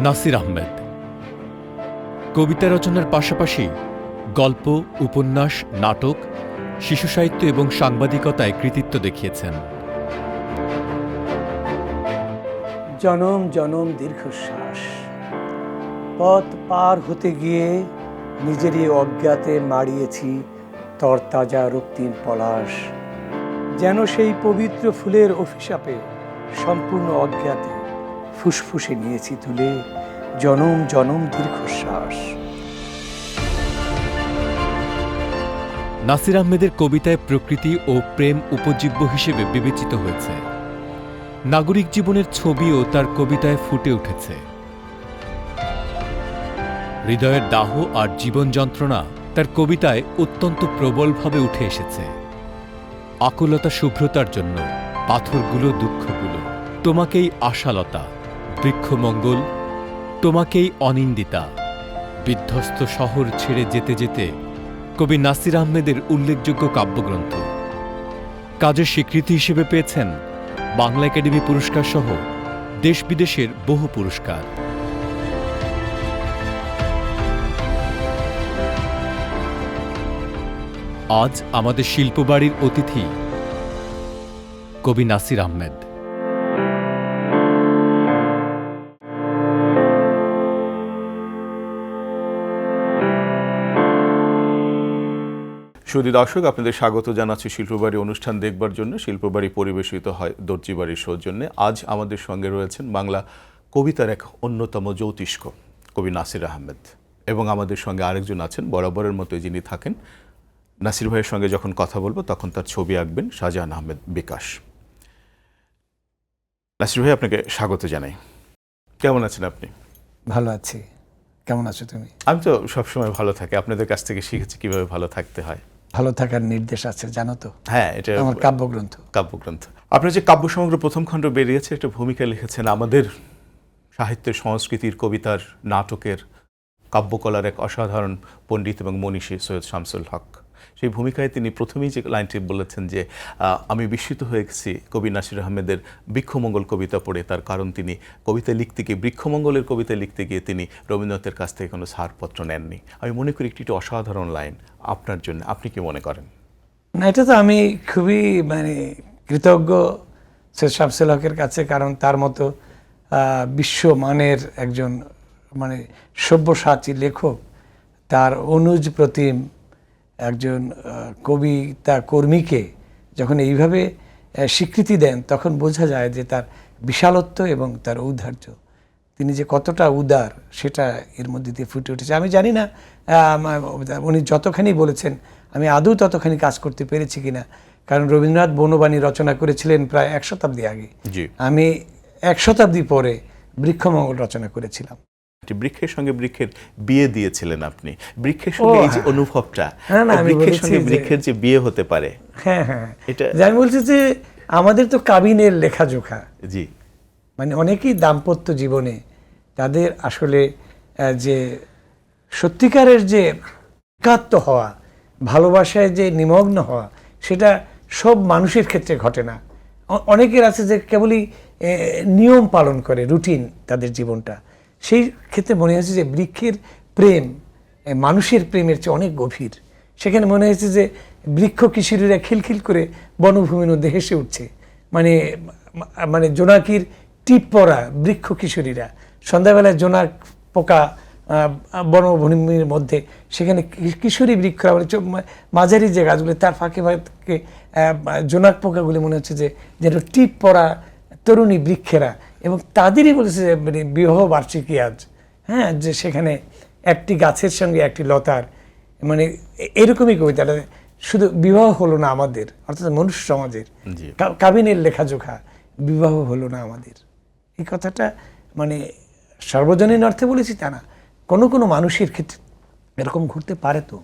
নাসির আহমেদ কবিতা রচনার পাশাপাশি গল্প, উপন্যাস, নাটক, শিশু সাহিত্য এবং সাংবাদিকতায় কৃতিত্ব দেখিয়েছেন। জনম জনম দীর্ঘশ্বাস, পথ পার হতে গিয়ে নিজেরই অজ্ঞাতে মাড়িয়েছি তরতাজা রক্তিম পলাশ, যেন সেই পবিত্র ফুলের অভিশাপে সম্পূর্ণ অজ্ঞাতে ফুসফুসে নিয়েছি তুলে জনম জনম দীর্ঘশ্বাস। নাসির আহমেদের কবিতায় প্রকৃতি ও প্রেম উপজীব্য হিসেবে বিবেচিত হয়েছে। নাগরিক জীবনের ছবিও তার কবিতায় ফুটে উঠেছে। হৃদয়ের দাহ আর জীবন যন্ত্রণা তার কবিতায় অত্যন্ত প্রবলভাবে উঠে এসেছে। আকুলতা শুভ্রতার জন্য, পাথরগুলো দুঃখগুলো, তোমাকেই আশালতা, বৃক্ষমঙ্গল, তোমাকেই অনিন্দিতা, বিধ্বস্ত শহর ছেড়ে যেতে যেতে কবি নাসির আহমেদের উল্লেখযোগ্য কাব্যগ্রন্থ। কাজের স্বীকৃতি হিসেবে পেয়েছেন বাংলা একাডেমি পুরস্কার সহ দেশ বিদেশের বহু পুরস্কার। আজ আমাদের শিল্পবাড়ির অতিথি কবি নাসির আহমেদ। সুধী দর্শক, আপনাদের স্বাগত জানাচ্ছি শিল্পবাড়ি অনুষ্ঠান দেখবার জন্য। শিল্পবাড়ি পরিবেশিত হয় দর্জিবাড়ির সৌজন্যে। আজ আমাদের সঙ্গে রয়েছেন বাংলা কবিতার এক অন্যতম জ্যোতিষ্ক কবি নাসির আহমেদ, এবং আমাদের সঙ্গে আরেকজন আছেন বরাবরের মতো যিনি থাকেন। নাসির ভাইয়ের সঙ্গে যখন কথা বলবো তখন তার ছবি আঁকবেন শাহজাহান আহমেদ বিকাশ। নাসির ভাই, আপনাকে স্বাগত জানাই। কেমন আছেন আপনি? ভালো আছি, কেমন আছো তুমি? আমি তো সবসময় ভালো থাকি, আপনাদের কাছ থেকে শিখেছি কিভাবে ভালো থাকতে হয়। ভালো থাকার নির্দেশ আছে জানো তো? হ্যাঁ, এটা আমার কাব্যগ্রন্থ। আপনার যে কাব্য সমগ্র প্রথম খণ্ড বেরিয়েছে, একটা ভূমিকা লিখেছেন আমাদের সাহিত্যের, সংস্কৃতির, কবিতার, নাটকের, কাব্যকলার এক অসাধারণ পণ্ডিত এবং মনীষী সৈয়দ শামসুল হক। সেই ভূমিকায় তিনি প্রথমেই যে লাইনটি বলেছেন যে আমি বিস্মিত হয়ে গেছি কবি নাসির আহমেদের বৃক্ষমঙ্গল কবিতা পড়ে, তার কারণ তিনি কবিতা লিখতে গিয়ে, বৃক্ষমঙ্গলের কবিতা লিখতে গিয়ে তিনি রবীন্দ্রনাথের কাছ থেকে কোনো ছাড়পত্র নেননি। আমি মনে করি একটি অসাধারণ লাইন আপনার জন্য। আপনি কি মনে করেন? না, এটা তো আমি খুবই কৃতজ্ঞ সৈয়দ শামসুল হকের কাছে, কারণ তার মতো বিশ্বমানের একজন সব্যসাচী লেখক, তার অনুজ প্রতিম একজন কবিতা কর্মীকে যখন এইভাবে স্বীকৃতি দেন, তখন বোঝা যায় যে তার বিশালত্ব এবং তার ঔদার্য, তিনি যে কতটা উদার সেটা এর মধ্যে দিয়ে ফুটে উঠেছে। আমি জানি না উনি যতখানি বলেছেন আমি আদৌ ততখানি কাজ করতে পেরেছি কিনা, কারণ রবীন্দ্রনাথ বনবাণী রচনা করেছিলেন প্রায় 1 শতাব্দী আগে, আমি 1 শতাব্দী পরে বৃক্ষমঙ্গল রচনা করেছিলাম। বৃক্ষের সঙ্গে বৃক্ষের বিয়ে দিয়েছিলেন আপনি, বৃক্ষের সঙ্গে এই যে অনুভবটা, বৃক্ষের সঙ্গে বৃক্ষের যে বিয়ে হতে পারে। হ্যাঁ হ্যাঁ, এটা আমি বলছি যে আমাদের তো কাবিনের লেখাজোখা, জি, অনেকেই দাম্পত্য জীবনে তাদের আসলে যে সত্যিকারের যে একাত্ম হওয়া, ভালোবাসায় যে নিমগ্ন হওয়া, সেটা সব মানুষের ক্ষেত্রে ঘটে না। অনেকের আছে যে কেবলই নিয়ম পালন করে, রুটিন তাদের জীবনটা। সেই ক্ষেত্রে মনে হয়েছে যে বৃক্ষের প্রেম মানুষের প্রেমের চেয়ে অনেক গভীর। সেখানে মনে হয়েছে যে বৃক্ষ কিশোরীরা খিলখিল করে বনভূমির মধ্যে হেসে উঠছে, জোনাকির টিপ পরা বৃক্ষ কিশোরীরা সন্ধ্যাবেলায় জোনাক পোকা বনভূমির মধ্যে, সেখানে কিশোরী বৃক্ষরা মাঝারি যে গাছগুলি, তার ফাঁকে ফাঁকে জোনাক পোকাগুলি মনে হচ্ছে যে যেন টিপ পরা তরুণী বৃক্ষেরা, এবং তাদেরই বলেছে যে বিবাহ বার্ষিকী আজ, হ্যাঁ, যে সেখানে একটি গাছের সঙ্গে একটি লতার, এরকমই কবিতাটা। শুধু বিবাহ হলো না আমাদের, অর্থাৎ মনুষ্য সমাজের কাবিনের লেখাজোখা, বিবাহ হলো না আমাদের, এই কথাটা সর্বজনীন অর্থে বলেছি তা না, কোনো কোনো মানুষের ক্ষেত্রে এরকম ঘটতে পারে। তো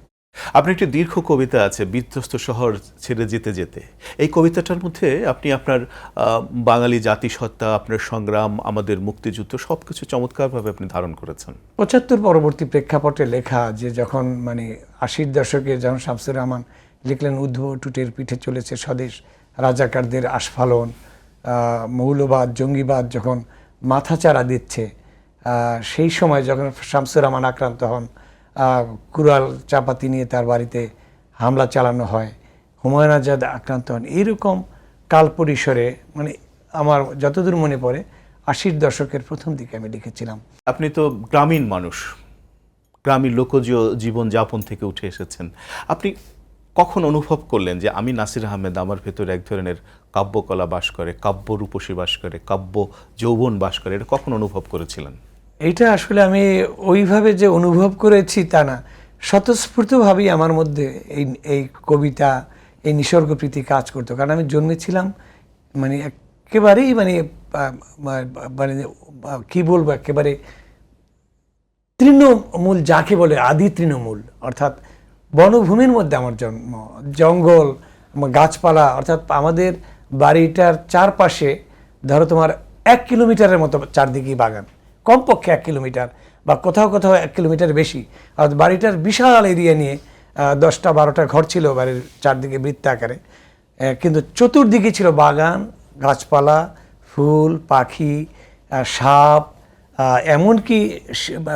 আপনার একটি দীর্ঘ কবিতা আছে বিধ্বস্ত শহর ছেড়ে যেতে যেতে। এই কবিতাটার মধ্যে আপনি আপনার বাঙালি জাতিসত্তা, আপনার সংগ্রাম, আমাদের মুক্তিযুদ্ধ সবকিছু চমৎকারভাবে আপনি ধারণ করেছেন। 75 পরবর্তী প্রেক্ষাপটে লেখা, যে যখন 80-র দশকে যখন শামসুর রহমান লিখলেন উদ্ধব টুটের পিঠে চলেছে স্বদেশ, রাজাকারদের আস্ফালন, মৌলবাদ, জঙ্গিবাদ যখন মাথাচাড়া দিচ্ছে, সেই সময় যখন শামসুর রহমান আক্রান্ত হন, কুড়াল চাপাতি নিয়ে তার বাড়িতে হামলা চালানো হয়, হুমায়ুন আজাদ আক্রান্ত হন, এইরকম কাল পরিসরে মানে আমার যতদূর মনে পড়ে 80-র দশকের প্রথম দিকে আমি লিখেছিলাম। আপনি তো গ্রামীণ মানুষ, গ্রামীণ লোকজ জীবন যাপন থেকে উঠে এসেছেন। আপনি কখন অনুভব করলেন যে আমি নাসির আহমেদ, আমার ভেতরে এক ধরনের কাব্যকলা বাস করে, কাব্য রূপসী বাস করে, কাব্য যৌবন বাস করে, এটা কখন অনুভব করেছিলেন? এইটা আসলে আমি ওইভাবে যে অনুভব করেছি তা না, স্বতঃস্ফূর্তভাবেই আমার মধ্যে এই কবিতা, এই নিসর্গপ্রীতি কাজ করতো। কারণ আমি জন্মেছিলাম মানে একেবারেই মানে কি বলবো, একেবারে তৃণমূল, যাকে বলে আদি তৃণমূল, অর্থাৎ বনভূমির মধ্যে আমার জন্ম, জঙ্গল, গাছপালা, অর্থাৎ আমাদের বাড়িটার চারপাশে ধরো তোমার 1 কিলোমিটারের মতো চারদিকেই বাগান, কমপক্ষে 1 কিলোমিটার বা কোথাও কোথাও 1 কিলোমিটার বেশি। আর বাড়িটার বিশাল এরিয়া নিয়ে 10টা-12টা ঘর ছিল বাড়ির চারদিকে বৃত্তাকারে, কিন্তু চতুর্দিকে ছিল বাগান, গাছপালা, ফুল, পাখি, সাপ, এমনকি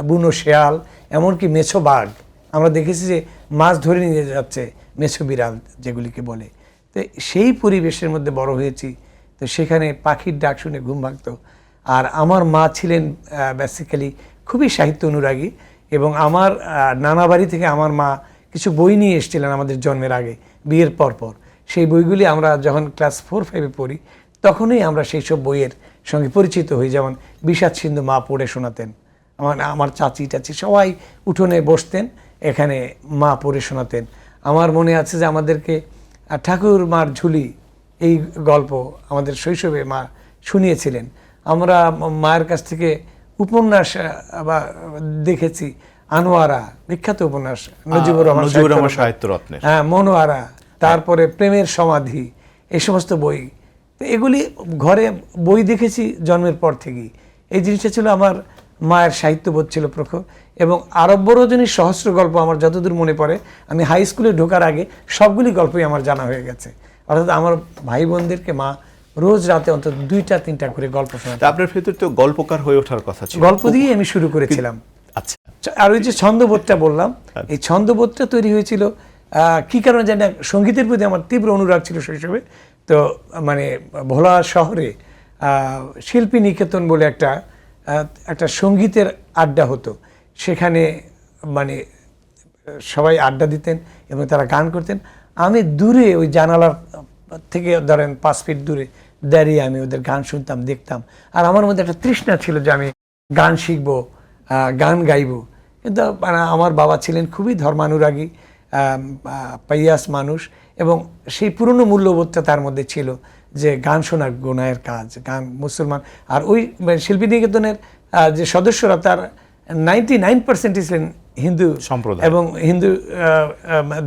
বুনো শেয়াল, এমনকি মেছো বাঘ। আমরা দেখেছি যে মাছ ধরে নিয়ে যাচ্ছে মেছো বিড়াল যেগুলিকে বলে। তো সেই পরিবেশের মধ্যে বড় হয়েছি। তো সেখানে পাখির ডাক শুনে ঘুম ভাঙতো। আর আমার মা ছিলেন বেসিক্যালি খুবই সাহিত্য অনুরাগী, এবং আমার নানা বাড়ি থেকে আমার মা কিছু বই নিয়ে এসেছিলেন আমাদের জন্মের আগে, বিয়ের পরপর। সেই বইগুলি আমরা যখন ক্লাস 4-5-এ পড়ি তখনই আমরা সেই সব বইয়ের সঙ্গে পরিচিত হই। যেমন বিষাদ সিন্ধু মা পড়ে শোনাতেন, আমার চাচি টাচি সবাই উঠোনে বসতেন, এখানে মা পড়ে শোনাতেন। আমার মনে আছে যে আমাদেরকে ঠাকুর মার ঝুলি এই গল্প আমাদের শৈশবে মা শুনিয়েছিলেন। আমরা মায়ের কাছ থেকে উপন্যাস দেখেছি, আনোয়ারা, বিখ্যাত উপন্যাস নজিবুর রহমান সাহিত্য রত্নের, হ্যাঁ, মনোয়ারা, তারপরে প্রেমের সমাধি, এই সমস্ত বই। তো এগুলি ঘরে বই দেখেছি জন্মের পর থেকেই। এই জিনিসটা ছিল আমার মায়ের সাহিত্যবোধ ছিল প্রখর। এবং আরব্য রজনীর সহস্র গল্প আমার যতদূর মনে পড়ে, আমি হাই স্কুলে ঢোকার আগে সবগুলি গল্পই আমার জানা হয়ে গেছে। অর্থাৎ আমার ভাই বোনদেরকে মা রোজ রাতে অন্তত 2টা-3টা করে গল্প শোনাতেন। আপনার ভেতর তো গল্পকার হয়ে ওঠার কথা ছিল, গল্প দিয়ে আমি শুরু করেছিলাম। আচ্ছা, আর ওই যে ছন্দবোধটা বললাম, এই ছন্দবোধটা তৈরি হয়েছিল কি কারণে জানি না, সঙ্গীতের প্রতি আমার তীব্র অনুরাগ ছিল শৈশবে। তো মানে ভোলা শহরে শিল্পী নিকেতন বলে একটা সঙ্গীতের আড্ডা হতো। সেখানে মানে সবাই আড্ডা দিতেন এবং তারা গান করতেন। আমি দূরে ওই জানালার থেকে ধরেন 5 ফিট দূরে দাঁড়িয়ে আমি ওদের গান শুনতাম, দেখতাম। আর আমার মধ্যে একটা তৃষ্ণা ছিল যে আমি গান শিখবো, গান গাইবো। কিন্তু আমার বাবা ছিলেন খুবই ধর্মানুরাগী, পাইয়াস মানুষ, এবং সেই পুরনো মূল্যবোধটা তার মধ্যে ছিল যে গান শোনা গুনাহের কাজ, গান মুসলমান। আর ওই শিল্পী নিকেতনের যে সদস্যরা তার 99% ছিলেন হিন্দু সম্প্রদায় এবং হিন্দু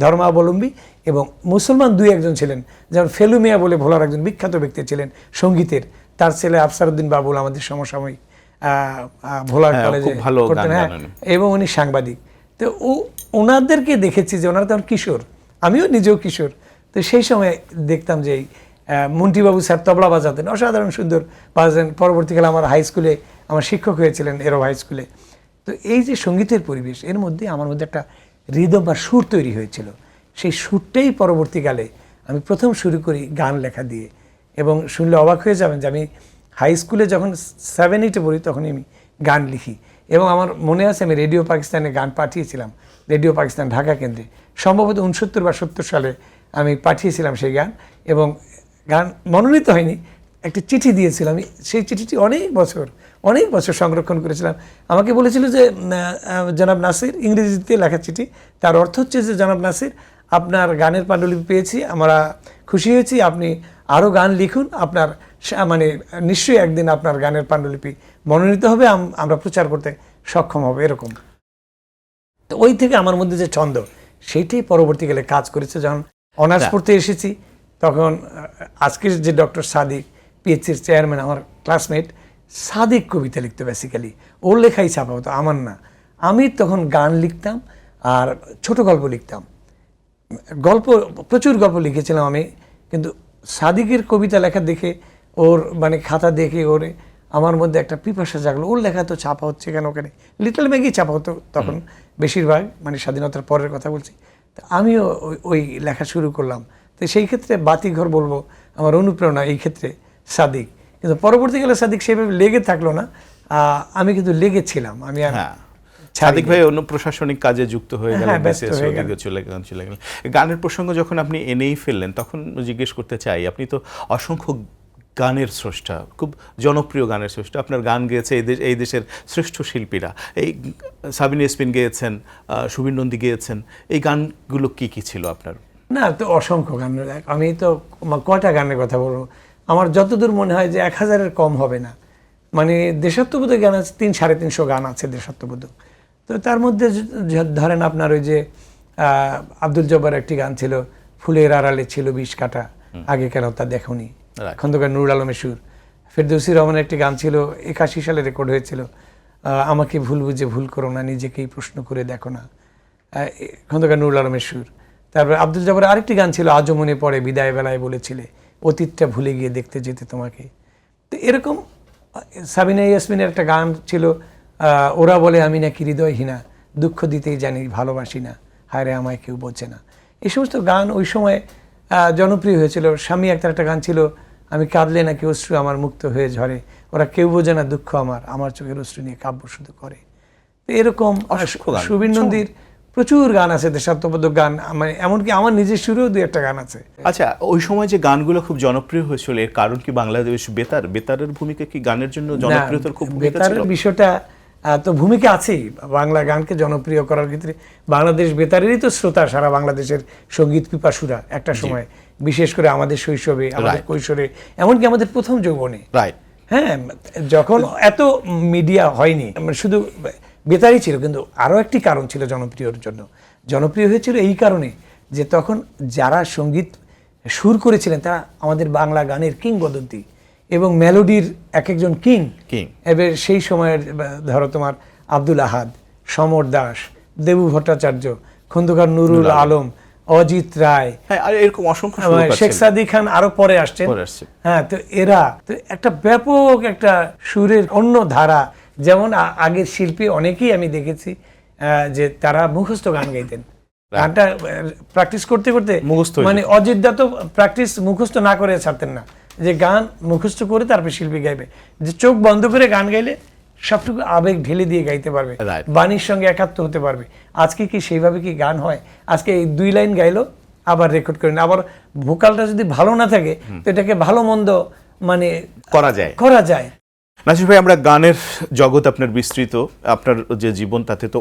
ধর্মাবলম্বী, এবং মুসলমান 2-1 ছিলেন। যেমন ফেলু মিয়া বলে ভোলার একজন বিখ্যাত ব্যক্তি ছিলেন সঙ্গীতের, তার ছেলে আফসারউদ্দিন বাবুল আমাদের সমসাময়িক ভোলার কলেজে পড়তেন, হ্যাঁ, এবং উনি সাংবাদিক। তো ওনাদেরকে দেখেছি যে ওনারা তখন কিশোর, আমিও নিজেও কিশোর। তো সেই সময় দেখতাম যে মন্টিবাবু স্যার তবলা বাজাতেন, অসাধারণ সুন্দর বাজাতেন। পরবর্তীকালে আমার হাই স্কুলে আমার শিক্ষক হয়েছিলেন, এরব হাই স্কুলে। তো এই যে সঙ্গীতের পরিবেশ, এর মধ্যে আমার মধ্যে একটা রিদম বা সুর তৈরি হয়েছিল। সেই সুরটাই পরবর্তীকালে আমি প্রথম শুরু করি গান লেখা দিয়ে। এবং শুনলে অবাক হয়ে যাবেন যে আমি হাই স্কুলে যখন 7-8-এ পড়ি তখনই আমি গান লিখি। এবং আমার মনে আছে আমি রেডিও পাকিস্তানে গান পাঠিয়েছিলাম, রেডিও পাকিস্তান ঢাকা কেন্দ্রে, সম্ভবত 69 বা 70 সালে আমি পাঠিয়েছিলাম সেই গান। এবং গান মনোনীত হয়নি, একটা চিঠি দিয়েছিলাম। আমি সেই চিঠিটি অনেক বছর সংরক্ষণ করেছিলাম। আমাকে বলেছিল যে জনাব নাসির, ইংরেজিতে লেখা চিঠি, তার অর্থ হচ্ছে যে জনাব নাসির, আপনার গানের পাণ্ডুলিপি পেয়েছি, আমরা খুশি হয়েছি, আপনি আরও গান লিখুন, আপনার মানে নিশ্চয়ই একদিন আপনার গানের পাণ্ডুলিপি মনোনীত হবে, আমরা প্রচার করতে সক্ষম হবে, এরকম। তো ওই থেকে আমার মধ্যে যে ছন্দ, সেইটাই পরবর্তীকালে কাজ করেছে। যখন অনার্স পড়তে এসেছি তখন আজকের যে ডক্টর সাদিক, পিএইচসির চেয়ারম্যান, আমার ক্লাসমেট, সাদিক কবিতা লিখতো বেসিক্যালি, ওর লেখাই ছাপা হতো, আমার না। আমি তখন গান লিখতাম আর ছোট গল্প লিখতাম। প্রচুর গল্প লিখেছিলাম আমি, কিন্তু সাদিকের কবিতা লেখা দেখে, ওর মানে খাতা দেখে, আমার মধ্যে একটা পিপাসা জাগলো, ওর লেখা তো ছাপা হচ্ছে কেন ওখানে, লিটল ম্যাগি ছাপা হতো তখন বেশিরভাগ, মানে স্বাধীনতার পরের কথা বলছি। তো আমিও ওই লেখা শুরু করলাম। তো সেই ক্ষেত্রে বাতিঘর বলবো আমার অনুপ্রেরণা এই ক্ষেত্রে সাদিক, কিন্তু পরবর্তীকালে সাদিক সেভাবে লেগে থাকলো না, আমি কিন্তু লেগেছিলাম। আমি আর সাদিক ভাই অন্য প্রশাসনিক কাজে যুক্ত হয়ে গেলেন, ব্যস্ত হয়ে গেলেন। চলে গেলেন। গানের প্রসঙ্গ যখন আপনি এনেই ফেললেন, তখন জিজ্ঞেস করতে চাই, আপনি তো অসংখ্য গানের স্রষ্টা, খুব জনপ্রিয় গানের স্রষ্টা, আপনার গান গেয়েছে এই দেশের শ্রেষ্ঠ শিল্পীরা, এই সাবিনা ইয়াসমিন গেয়েছেন, সুবীর নন্দী গেয়েছেন, এই গানগুলো কি কি ছিল আপনার? না, তো অসংখ্য গান, আমি তো কয়টা গানের কথা বলবো, আমার যতদূর মনে হয় যে 1000-এর কম হবে না। মানে দেশাত্মবোধক গান আছে 300-350 গান আছে দেশাত্মবোধক। তো তার মধ্যে ধরেন আপনার ওই যে আব্দুল জব্বার একটি গান ছিল, ফুলের আড়ালে ছিল 20 কাঁটা, আগে কেন তা দেখোনি, খন্দকার নুরুল আলমের সুর। ফেরদৌসী রহমানের একটি গান ছিল, 81 সালে রেকর্ড হয়েছিল, আমাকে ভুল বুঝে ভুল করো না, নিজেকেই প্রশ্ন করে দেখো না, খন্দকার নুরুল আলমের সুর। তারপরে আব্দুল জব্বারের আরেকটি গান ছিল, আজও মনে পড়ে বিদায় বেলায় বলেছিলে, অতীতটা ভুলে গিয়ে দেখতে যেতে তোমাকে। তো এরকম সাবিনা ইয়াসমিনের একটা গান ছিল, ওরা বলে আমি নাকি হৃদয়হীনা, দুঃখ দিতেই জানি ভালোবাসি না, হায় রে আমায় কেউ বোঝে না। এই সমস্ত গান ওই সময় জনপ্রিয় হয়েছিল। স্বামী একটা গান ছিল, আমি কাঁদলে নাকি অশ্রু আমার মুক্ত হয়ে ঝরে, ওরা কেউ বোঝে না দুঃখ আমার চোখের অশ্রু নিয়ে কাব্য শুধু করে। তো এরকম সুবীর নন্দীর প্রচুর গান আছে দেশাত্মবোধক গান, মানে এমনকি আমার নিজের সুরেও 2-1টা গান আছে। আচ্ছা, ওই সময় যে গানগুলো খুব জনপ্রিয় হয়েছিল, এর কারণ কি বাংলাদেশ বেতারের ভূমিকা কি গানের জন্য জনপ্রিয়তার খুব ভূমিকা ছিল? বেতারের বিষয়টা তো ভূমিকা আছেই বাংলা গানকে জনপ্রিয় করার ক্ষেত্রে। বাংলাদেশ বেতারেরই তো শ্রোতা সারা বাংলাদেশের সঙ্গীত পিপাসুরা একটা সময়, বিশেষ করে আমাদের শৈশবে, আমাদের কৈশোরে, এমনকি আমাদের প্রথম যৌবনে। হ্যাঁ, যখন এত মিডিয়া হয়নি, শুধু বেতারই ছিল, কিন্তু আরও একটি কারণ ছিল জনপ্রিয়র জন্য। জনপ্রিয় হয়েছিল এই কারণে যে তখন যারা সঙ্গীত সুর করেছিলেন তারা আমাদের বাংলা গানের কিংবদন্তি এবং মেলোডির একজন কিং। এবার সেই সময়ের ধরো তোমার আব্দুল আহাদ, সমর দাস, দেবু ভট্টাচার্য, খন্দকার নুরুল আলম, অজিত রায়, এরকম অসংখ্য, শেখ সাদি খান আরো পরে আসছেন। হ্যাঁ, তো এরা তো একটা ব্যাপক একটা সুরের অন্য ধারা। যেমন আগের শিল্পী অনেকেই আমি দেখেছি যে তারা মুখস্থ গান গাইতেন, গানটা প্র্যাকটিস করতে করতে, মানে অজিত দা তো প্র্যাকটিস মুখস্থ না করে ছাড়তেন না, যে গান মুখস্থ করে তারপরে শিল্পী গাইবে, যে চোখ বন্ধ করে গান গাইলে সবটুকু আবেগ ঢেলে দিয়ে গাইতে পারবে, বাণীর সঙ্গে একাত্ম হতে পারবে। আজকে কি সেইভাবে কি গান হয়? আজকে এই 2 লাইন গাইলো, আবার রেকর্ড করে আবার ভোকালটা যদি ভালো না থাকে তো এটাকে ভালো মন্দ মানে করা যায়। নাসির ভাই, আমরা গানের জগৎ আপনার বিস্তৃত, আপনার যে জীবন তাতে তো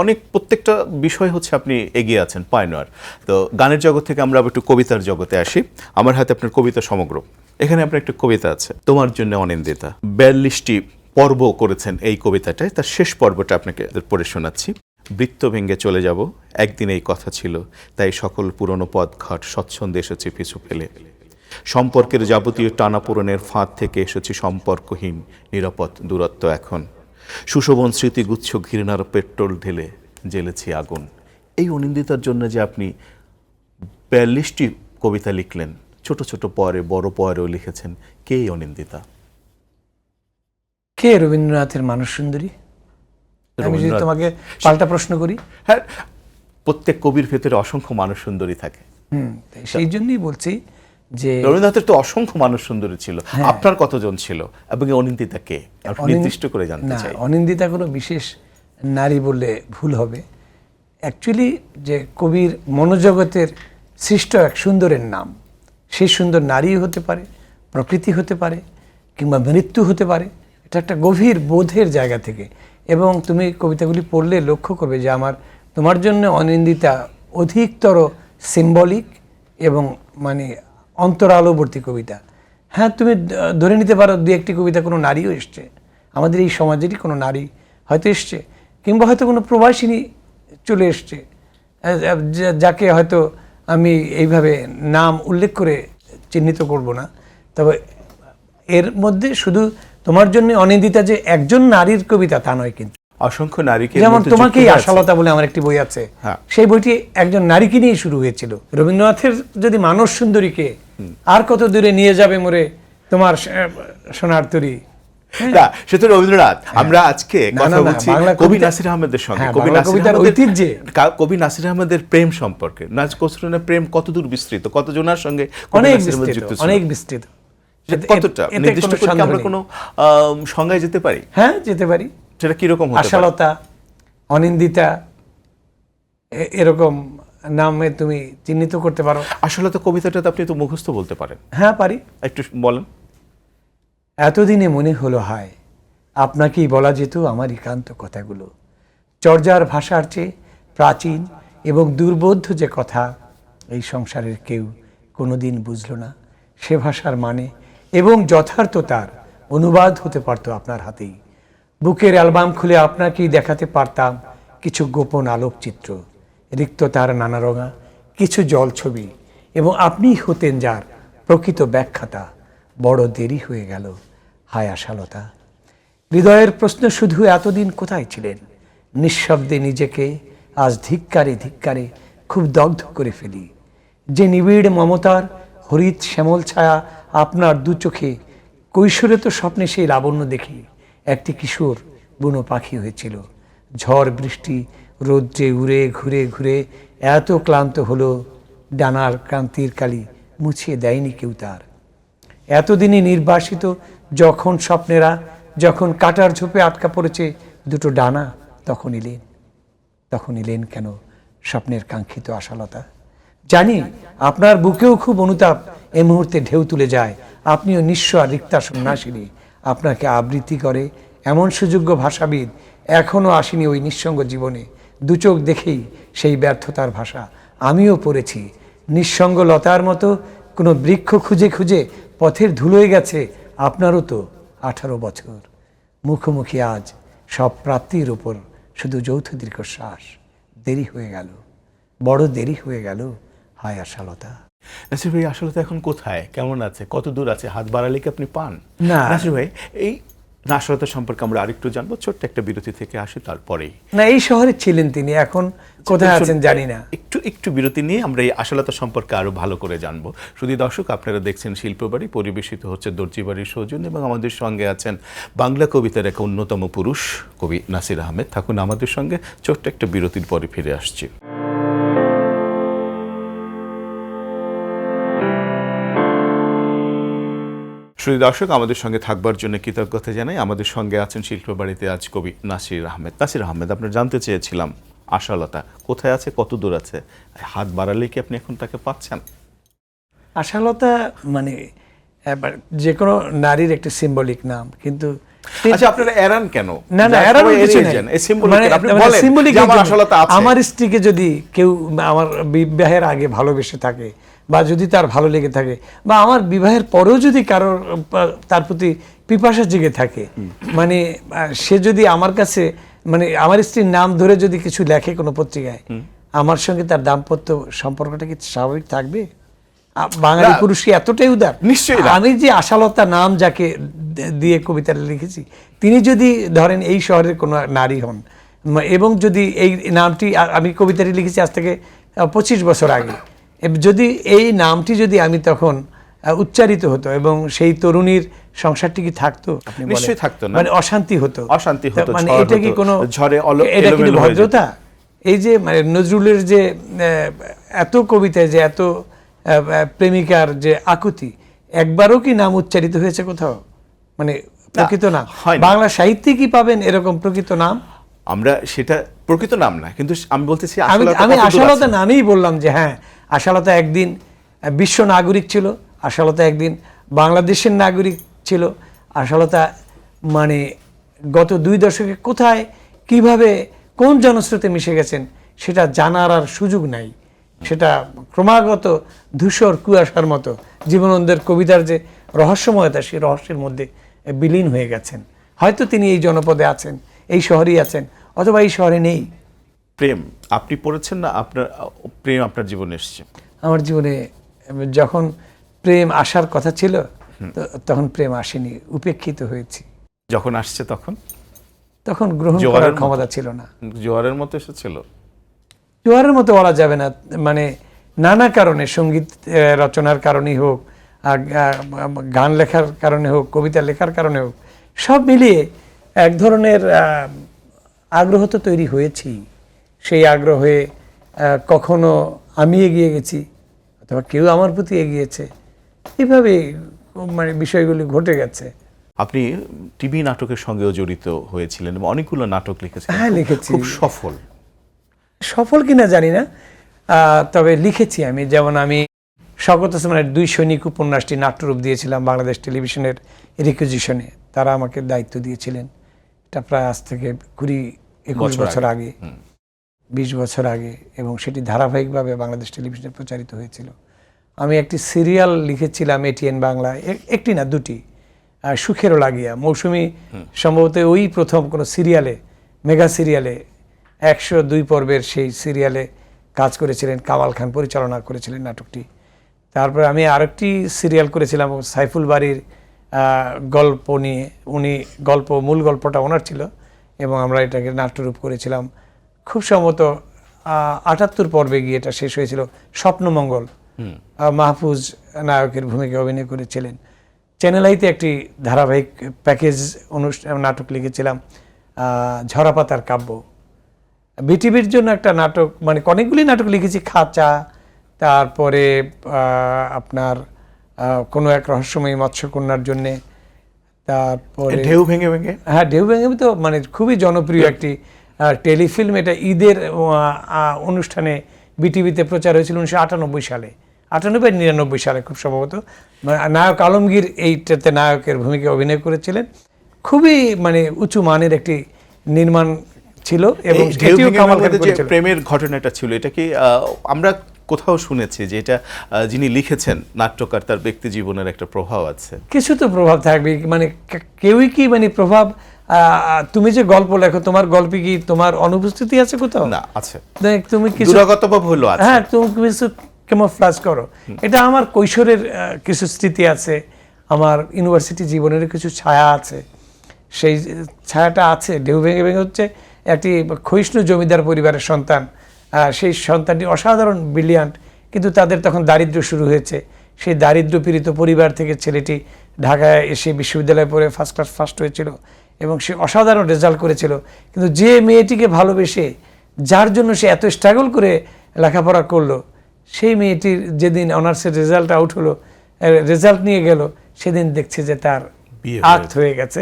অনেক, প্রত্যেকটা বিষয় হচ্ছে আপনি এগিয়ে আছেন, পায়নোয়ার। তো গানের জগৎ থেকে আমরা একটু কবিতার জগতে আসি। আমার হাতে আপনার কবিতা সমগ্র, এখানে আপনার একটা কবিতা আছে, তোমার জন্য অনিন্দিতা। 42টি পর্ব করেছেন এই কবিতাটায়, তার শেষ পর্বটা আপনাকে পড়ে শোনাচ্ছি। বৃত্ত ভেঙে চলে যাব, একদিন এই কথা ছিল, তাই সকল পুরনো পথ ঘাট স্বচ্ছন্দে এসেছে পিছু ফেলে। সম্পর্কের যাবতীয় টানাপোড়েনের ফাঁদ থেকে এসেছি সম্পর্কহীন নিরাপদ দূরত্ব এখন। সুশোভন স্মৃতিগুচ্ছ ঘৃণার পেট্রোল ঢেলে জ্বেলেছি আগুন। এই অনিন্দিতার জন্য যে আপনি 42টি কবিতা লিখলেন, ছোট ছোট পরে বড় পরেও লিখেছেন, কে এই অনিন্দিতা? কে রবীন্দ্রনাথের মানুষ সুন্দরী? আমি যদি তোমাকে পাল্টা প্রশ্ন করি, হ্যাঁ, প্রত্যেক কবির ভেতরে অসংখ্য মানুষ সুন্দরী থাকে। সেই জন্যই বলছি যে রবীন্দ্রনাথের তো অসংখ্য মানুষ সুন্দরী ছিল, আপনার কতজন ছিল এবং অনিন্দিতা কে নির্দিষ্ট করে জানতে চাই। অনিন্দিতা কোনো বিশেষ নারী বললে ভুল হবে। অ্যাকচুয়ালি যে কবির মনোজগতের সৃষ্ট এক সুন্দরের নাম, সেই সুন্দর নারী হতে পারে, প্রকৃতি হতে পারে, কিংবা মৃত্যু হতে পারে। এটা একটা গভীর বোধের জায়গা থেকে। এবং তুমি কবিতাগুলি পড়লে লক্ষ্য করবে যে তোমার জন্য অনিন্দিতা অধিকতর সিম্বলিক এবং মানে অন্তরালোবর্তী কবিতা। হ্যাঁ, তুমি ধরে নিতে পারো 2-1টি কবিতা কোনো নারীও এসছে, আমাদের এই সমাজেরই কোনো নারী হয়তো এসছে, কিংবা হয়তো কোনো প্রবাসিনী চলে এসছে, যাকে হয়তো আমি এইভাবে নাম উল্লেখ করে চিহ্নিত করব না। তবে এর মধ্যে শুধু তোমার জন্য অনিন্দিতা যে একজন নারীর কবিতা তা নয়, কিন্তু অসংখ্য নারীকে, যেমন তোমাকেই আশালতা বলে আমার একটি বই আছে, সেই বইটি একজন নারীকে নিয়ে শুরু হয়েছিল। রবীন্দ্রনাথের যদি মানস সুন্দরীকে আর কত দূরে নিয়ে যাবে মোরে তোমার সোনার তরী, না সে তো রবীন্দ্রনাথ। আমরা আজকে না, কথা না, না, বলছি বাংলা কবি কবিতা- নাসির আহমেদের সঙ্গে। হ্যাঁ, কবি বাংলা নাসির কবিতার আহমেদের ঐতিহ্যে। কবি নাসির আহমেদের প্রেম সম্পর্কে কসরুনের প্রেম কতদূর বিস্তৃত, কতজনের সঙ্গে কবি অনেক নাসির আহমেদ বিস্তৃত, যুক্ত ছিল? অনেক বিস্তৃত। সেটা কতটা এতে নির্দিষ্ট কোনো করে কি সন্দেহ আমরা নেই। কোনো সংজ্ঞায় যেতে পারি? হ্যাঁ, যেতে পারি। সেটা কিরকম হতে পারে? আশালতা, অনিন্দিতা, এরকম নামে তুমি চিহ্নিত করতে পারো। আসলে তো কবিতাটা তো আপনি তো মুখস্থ বলতে পারেন, হ্যাঁ, পারি। একটু বলেন। এতদিনে মনে হলো হায় আপনাকেই বলা যেত আমার একান্ত কথাগুলো, চর্যার ভাষার চেয়ে প্রাচীন এবং দুর্বোধ্য যে কথা এই সংসারের কেউ কোনোদিন বুঝলো না, সে ভাষার মানে এবং যথার্থতার অনুবাদ হতে পারতো আপনার হাতেই। বুকের অ্যালবাম খুলে আপনাকেই দেখাতে পারতাম কিছু গোপন আলোকচিত্র, রিক্ততার নানা রঙা কিছু জল ছবি, এবং আপনিই হতেন যার প্রকৃত ব্যাখ্যাতা। বড় দেরি হয়ে গেল হায় আশালতা। হৃদয়ের প্রশ্ন শুধু এতদিন কোথায় ছিলেন? নিঃশব্দে নিজেকে আজ ধিক্কারে ধিক্কারে খুব দগ্ধ করে ফেলি। যে নিবিড় মমতার হরিত শ্যামল ছায়া আপনার দু চোখে, কৈশোরে তো স্বপ্নে সেই লাবণ্য দেখি একটি কিশোর বুনো পাখি হয়েছিল। ঝড় বৃষ্টি রৌদ্রে উড়ে ঘুরে ঘুরে এত ক্লান্ত হলো, ডানার ক্রান্তির কালি মুছিয়ে দেয়নি কেউ তার। এতদিনে নির্বাসিত যখন স্বপ্নেরা, যখন কাটার ঝোপে আটকা পড়েছে দুটো ডানা, তখন এলেন কেন স্বপ্নের কাঙ্ক্ষিত আশালতা? জানি আপনার বুকেও খুব অনুতাপ এই মুহূর্তে ঢেউ তুলে যায়। আপনিও নিঃস্ব আর রিক্তা সন্ন্যাসিনী। আপনাকে আবৃত্তি করে এমন সুযোগ্য ভাষাবিদ এখনো আসেনি ওই নিঃসঙ্গ জীবনে। দু চোখ দেখেই সেই ব্যর্থতার ভাষা আমিও পড়েছি। নিঃসঙ্গ লতার মতো কোনো বৃক্ষ খুঁজে খুঁজে পথের ধুলোয় গেছে আপনারও তো 18 বছর। মুখোমুখি আজ সব প্রাপ্তির ওপর শুধু যৌথ দীর্ঘশ্বাস। দেরি হয়ে গেল, বড় দেরি হয়ে গেল হায় আশালতা। নাসির ভাই আসলে তো এখন কোথায়, কেমন আছে, কত দূর আছে? হাত বাড়ালে কি আপনি পান? না। নাসির ভাই, এই আশালতা সম্পর্কে আমরা আরেকটু জানবো, ছোট্ট একটা বিরতি থেকে আসি, তারপরেই। না, এই শহরে ছিলেন তিনি, এখন কোথায় আছেন জানি না। একটু বিরতি নিয়ে আমরা এই আশালতা সম্পর্কে আরো ভালো করে জানবো। শুধু দর্শক, আপনারা দেখছেন শিল্পবাড়ি, পরিবেশিত হচ্ছে দর্জি বাড়ির সৌজন্য, এবং আমাদের সঙ্গে আছেন বাংলা কবিতার এক অন্যতম পুরুষ কবি নাসির আহমেদ। থাকুন আমাদের সঙ্গে, ছোট্ট একটা বিরতির পরে ফিরে আসছি। শুধু দর্শক, আমাদের সঙ্গে থাকবার জন্য কৃতজ্ঞতা জানাই। আমাদের সঙ্গে আছেন শিল্পবাড়িতে আজ কবি নাসির আহমেদ। নাসির আহমেদ, আপনার জানতে চেয়েছিলাম আশালতা কোথায় আছে, কত দূর আছে? হাত বাড়ালে কি আপনি এখন তাকে পাচ্ছেন? আশালতা মানে যে কোনো নারীর একটা সিম্বলিক নাম, কিন্তু আচ্ছা, আপনারা এড়ান কেন? না, এড়ানোর কিছু নেই। সিম্বলিক আমার আশালতা আছে। আমার স্ত্রীকে যদি কেউ আমার বিবাহের আগে ভালোবেসে থাকে, বা যদি তার ভালো লেগে থাকে, বা আমার বিবাহের পরেও যদি কারোর তার প্রতি পিপাসা জেগে থাকে, মানে সে যদি আমার কাছে, মানে আমার স্ত্রীর নাম ধরে যদি কিছু লেখে কোনো পত্রিকায়, আমার সঙ্গে তার দাম্পত্য সম্পর্কটা কি স্বাভাবিক থাকবে? বাঙালি পুরুষ কি এতটাই উদার? নিশ্চয়ই। আমি যে আশালতা নাম যাকে দিয়ে কবিতা লিখেছি, তিনি যদি ধরেন এই শহরের কোনো নারী হন, এবং যদি এই নামটি, আমি কবিতাটি লিখেছি আজ থেকে 25 বছর আগে, যদি এই নামটি যদি আমি তখন উচ্চারিত হতো, এবং সেই তরুণীর সংসারটি কি থাকতো? আপনি বলেন। নিশ্চয়ই থাকতো না। মানে অশান্তি হতো। মানে ঝড় এটা কি হতো, কোনো ঝড়ে এটা কি এলোমেলো হয়ে যেত। ভদ্রতা? এই যে মানে নজরুলের যে এত কবিতায় যে এত প্রেমিকার যে আকুতি, একবারও কি নাম উচ্চারিত হয়েছে কোথাও? মানে প্রকৃত নাম বাংলা সাহিত্যে কি পাবেন এরকম প্রকৃত নাম? আমরা সেটা প্রকৃত নাম না, কিন্তু আমি বলতেছি আমি আশালতা নামেই বললাম যে হ্যাঁ, আশালতা একদিন বিশ্ব নাগরিক ছিল, আশালতা একদিন বাংলাদেশের নাগরিক ছিল, আশালতা মানে গত 2 দশকে কোথায় কিভাবে কোন জনস্রোতে মিশে গেছেন সেটা জানার আর সুযোগ নাই। সেটা ক্রমাগত ধূসর কুয়াশার মতো জীবনানন্দের কবিতার যে রহস্যময়তা, সেই রহস্যের মধ্যে বিলীন হয়ে গেছেন। হয়তো তিনি এই জনপদে আছেন, এই শহরেই আছেন, অথবা এই শহরে নেই। প্রেম আপনি পড়েছেন না? আপনার প্রেম আপনার জীবনে এসেছে? আমার জীবনে যখন প্রেম আসার কথা ছিল, তখন প্রেম আসেনি, উপেক্ষিত হয়েছি। যখন আসছে তখন গ্রহণ করার ক্ষমতা ছিল না। জোয়ারের মতো এসেছিল। জোয়ারের মতো বলা যাবে না, মানে নানা কারণে, সঙ্গীত রচনার কারণেই হোক, গান লেখার কারণে হোক, কবিতা লেখার কারণে হোক, সব মিলিয়ে এক ধরনের আগ্রহ তো তৈরি হয়েছেই। সেই আগ্রহে কখনো আমি এগিয়ে গেছি অথবা কেউ আমার প্রতি এগিয়েছে, এইভাবে মানে বিষয়গুলি ঘটে গেছে। আপনি টিভি নাটকের সঙ্গেও জড়িত হয়েছিলেন এবং অনেকগুলো নাটক লিখেছেন। হ্যাঁ, লিখেছি। খুব সফল। সফল কিনা জানি না, তবে লিখেছি আমি। যেমন আমি শওকত ওসমানের 2 সৈনিক উপন্যাসটি নাট্যরূপ দিয়েছিলাম বাংলাদেশ টেলিভিশনের রিকুইজিশনে। তারা আমাকে দায়িত্ব দিয়েছিলেন। এটা প্রায় আজ থেকে 20-21 বছর আগে, 20 বছর আগে, এবং সেটি ধারাবাহিকভাবে বাংলাদেশ টেলিভিশনে প্রচারিত হয়েছিল। আমি একটি সিরিয়াল লিখেছিলাম এটিএন বাংলা, একটি না 2টি, সুখেরও লাগিয়া। মৌসুমী সম্ভবত ওই প্রথম কোনো সিরিয়ালে, মেগা সিরিয়ালে 102 পর্বের সেই সিরিয়ালে কাজ করেছিলেন। কামাল খান পরিচালনা করেছিলেন নাটকটি। তারপরে আমি আরেকটি সিরিয়াল করেছিলাম সাইফুল বাড়ির গল্প নিয়ে। উনি মূল গল্পটা ওনার ছিল এবং আমরা এটাকে নাট্যরূপ করেছিলাম। খুব সম্ভবত 78 পর্বে গিয়ে এটা শেষ হয়েছিল। স্বপ্নমঙ্গল, মাহফুজ নায়কের ভূমিকায় অভিনয় করেছিলেন। চ্যানেল আইতে একটি ধারাবাহিক প্যাকেজ নাটক লিখেছিলাম, ঝরাপাতার কাব্য। বিটিভির জন্য একটা নাটক, মানে অনেকগুলি নাটক লিখেছি, খাঁচা, তারপরে আপনার কোনো এক রহস্যময়ী মৎস্যকন্যার জন্যে, তারপরে ঢেউ ভেঙে ভেঙে। হ্যাঁ, ঢেউ ভেঙে তো মানে খুবই জনপ্রিয় একটি টেলিফিল্ম। এটা ঈদের অনুষ্ঠানে বিটিভিতে প্রচার হয়েছিল 1998 সালে, 98-99 সালে খুব সম্ভবত। নায়ক আলমগীর এইটাতে নায়কের ভূমিকায় অভিনয় করেছিলেন। খুবই মানে উঁচু মানের একটি নির্মাণ ছিল এবং সেটিও কামাল খান করেছিলেন। প্রেমের ঘটনাটা ছিল, এটা কি আমরা কোথাও শুনেছি যে এটা যিনি লিখেছেন নাট্যকার, তার ব্যক্তি জীবনের একটা প্রভাব আছে? কিছু তো প্রভাব থাকবে, মানে কেউই কি মানে প্রভাব, তুমি যে গল্প লেখো, তোমার গল্পে কি তোমার অনুপস্থিতি আছে কোথাও? না, আছে। তুমি কিছু দুরাগতভাবে হলো আছে। হ্যাঁ, তুমি কিছু ক্যামোফ্লেজ করো। এটা আমার কৈশোরের কিছু স্মৃতি আছে, আমার ইউনিভার্সিটি জীবনের কিছু ছায়া আছে। সেই ছায়াটা আছে। ঢেউ ভেঙে ভেঙে হচ্ছে একটি ক্ষয়িষ্ণু জমিদার পরিবারের সন্তান। সেই সন্তানটি অসাধারণ ব্রিলিয়ান্ট, কিন্তু তাদের তখন দারিদ্র্য শুরু হয়েছে। সেই দারিদ্র্য পীড়িত পরিবার থেকে ছেলেটি ঢাকায় এসে বিশ্ববিদ্যালয়ে পড়ে ফার্স্ট ক্লাস ফার্স্ট হয়েছিল এবং সে অসাধারণ রেজাল্ট করেছিল। কিন্তু যে মেয়েটিকে ভালোবেসে, যার জন্য সে এত স্ট্রাগল করে লেখাপড়া করলো, সেই মেয়েটির যেদিন অনার্সের রেজাল্ট আউট হলো, রেজাল্ট নিয়ে গেল, সেদিন দেখছে যে তার আক্ত হয়ে গেছে,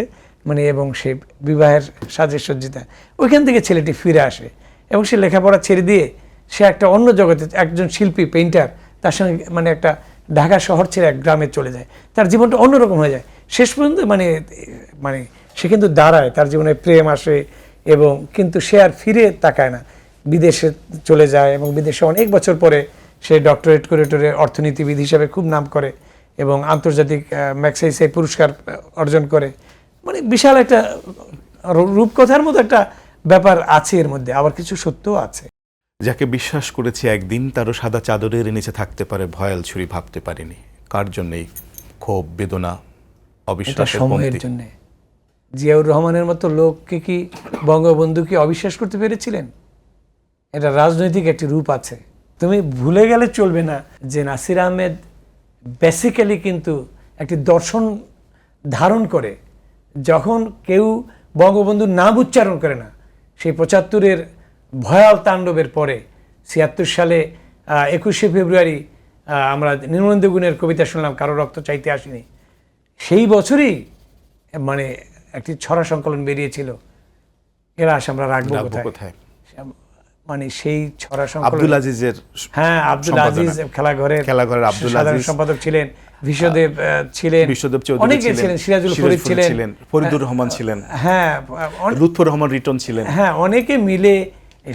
মানে, এবং সে বিবাহের সাজে সজ্জিতা। ওইখান থেকে ছেলেটি ফিরে আসে এবং সে লেখাপড়া ছেড়ে দিয়ে সে একটা অন্য জগতে, একজন শিল্পী, পেইন্টার, তার সঙ্গে মানে একটা ঢাকা শহর ছেড়ে এক গ্রামে চলে যায়। তার জীবনটা অন্যরকম হয়ে যায় শেষ পর্যন্ত। মানে মানে সে কিন্তু দাঁড়ায়, তার জীবনে প্রেম আসে এবং কিন্তু সে আর ফিরে তাকায় না, বিদেশে চলে যায় এবং বিদেশে অনেক বছর পরে সে ডক্টরেট করে অর্থনীতিবিদ হিসাবে খুব নাম করে এবং আন্তর্জাতিক ম্যাগসেসে পুরস্কার অর্জন করে। মানে বিশাল একটা রূপকথার মতো একটা ব্যাপার আছে এর মধ্যে, আবার কিছু সত্যও আছে। যাকে বিশ্বাস করেছি একদিন তারও সাদা চাদরের নিচে থাকতে পারে ভয়াল ছুরি, ভাবতে পারিনি। কার জন্যই ক্ষোভ, বেদনা, অবিশ্বাসের সময়ের জন্য। জিয়াউর রহমানের মতো লোককে কি বঙ্গবন্ধু কি অবিশ্বাস করতে পেরেছিলেন? এটা রাজনৈতিক একটি রূপ আছে। তুমি ভুলে গেলে চলবে না যে নাসির আহমেদ বেসিক্যালি কিন্তু একটি দর্শন ধারণ করে। যখন কেউ বঙ্গবন্ধুর নাম উচ্চারণ করে না, সেই 75-এর ভয়াল তাণ্ডবের পরে 76 সালে 21শে ফেব্রুয়ারি আমরা নির্মলেন্দু গুণের কবিতা শুনলাম, কারো রক্ত চাইতে আসিনি। সেই বছরই মানে একটি ছড়া সংকলন বেরিয়েছিল, এরা আস আমরা রাখবো কোথায়। মানে সেই ছড়া সংকলন আব্দুল আজিজের, হ্যাঁ, আব্দুল আজিজ খেলাঘরের আব্দুল সাধারণ আজিজ সম্পাদক ছিলেন, বিশ্বদেব ছিলেন, অনেকে ছিলেন, সিরাজুল ফরিদ ছিলেন, ফরিদুর রহমান ছিলেন, হ্যাঁ, লুৎফর রহমান রিটন ছিলেন, হ্যাঁ, অনেকে মিলে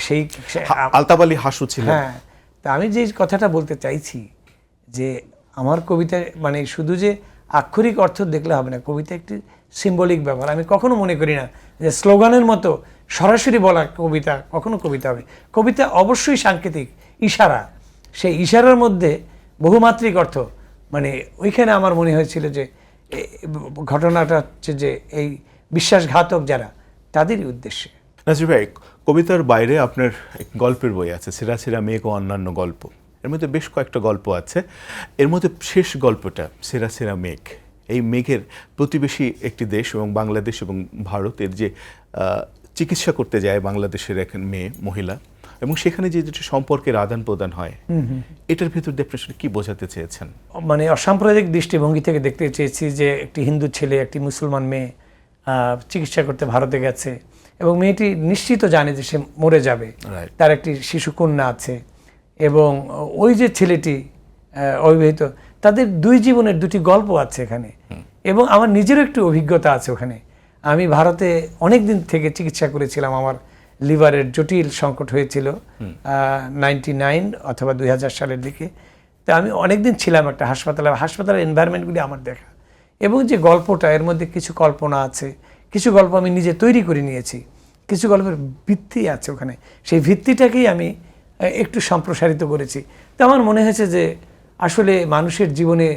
সেই আলতাফ আলী হাসু ছিলেন। হ্যাঁ, তা আমি যে কথাটা বলতে চাইছি যে আমার কবিতা মানে শুধু যে আক্ষরিক অর্থ দেখলে হবে না, কবিতা একটি সিম্বলিক ব্যাপার। আমি কখনো মনে করি না যে স্লোগানের মতো সরাসরি বলা কবিতা কখনো কবিতা হবে। কবিতা অবশ্যই সাংকেতিক ইশারা, সেই ইশারার মধ্যে বহুমাত্রিক অর্থ। মানে ওইখানে আমার মনে হয়েছিল যে ঘটনাটা হচ্ছে যে এই বিশ্বাসঘাতক যারা, তাদেরই উদ্দেশ্যে। নাসির ভাই, কবিতার বাইরে আপনার গল্পের বই আছে, ছেঁড়া ছেঁড়া মেঘ ও অন্যান্য গল্প। এর মধ্যে বেশ কয়েকটা গল্প আছে। এর মধ্যে শেষ গল্পটা ছেঁড়া ছেঁড়া মেঘ, এই মেঘের প্রতিবেশী একটি দেশ এবং বাংলাদেশ এবং ভারতের যে চিকিৎসা করতে যায় বাংলাদেশের এক মহিলা, এবং সেখানে যে যেটা সম্পর্কের আদান প্রদান হয়, এটার ভিতর দিয়ে আপনি আসলে কি বোঝাতে চেয়েছেন? মানে অসাম্প্রদায়িক দৃষ্টিভঙ্গি থেকে দেখতে চেয়েছি যে একটি হিন্দু ছেলে একটি মুসলমান মেয়ে চিকিৎসা করতে ভারতে গেছে এবং মেয়েটি নিশ্চিত জানে যে সে মরে যাবে, তার একটি শিশুকন্যা আছে, এবং ওই যে ছেলেটি অবিবাহিত, তাদের দুই জীবনের দুটি গল্প আছে এখানে। এবং আমার নিজেরও একটু অভিজ্ঞতা আছে ওখানে। আমি ভারতে অনেক দিন থেকে চিকিৎসা করেছিলাম, আমার লিভারের জটিল সংকট হয়েছিল 99 অথবা 2000 সালের দিকে। তো আমি অনেকদিন ছিলাম একটা হাসপাতালের এনভায়রনমেন্টগুলি আমার দেখা, এবং যে গল্পটা এর মধ্যে কিছু কল্পনা আছে, কিছু গল্প আমি নিজে তৈরি করে নিয়েছি, কিছু গল্পের ভিত্তি আছে ওখানে, সেই ভিত্তিটাকেই আমি একটু সম্প্রসারিত করেছি। তো আমার মনে হয়েছে যে আসলে মানুষের জীবনে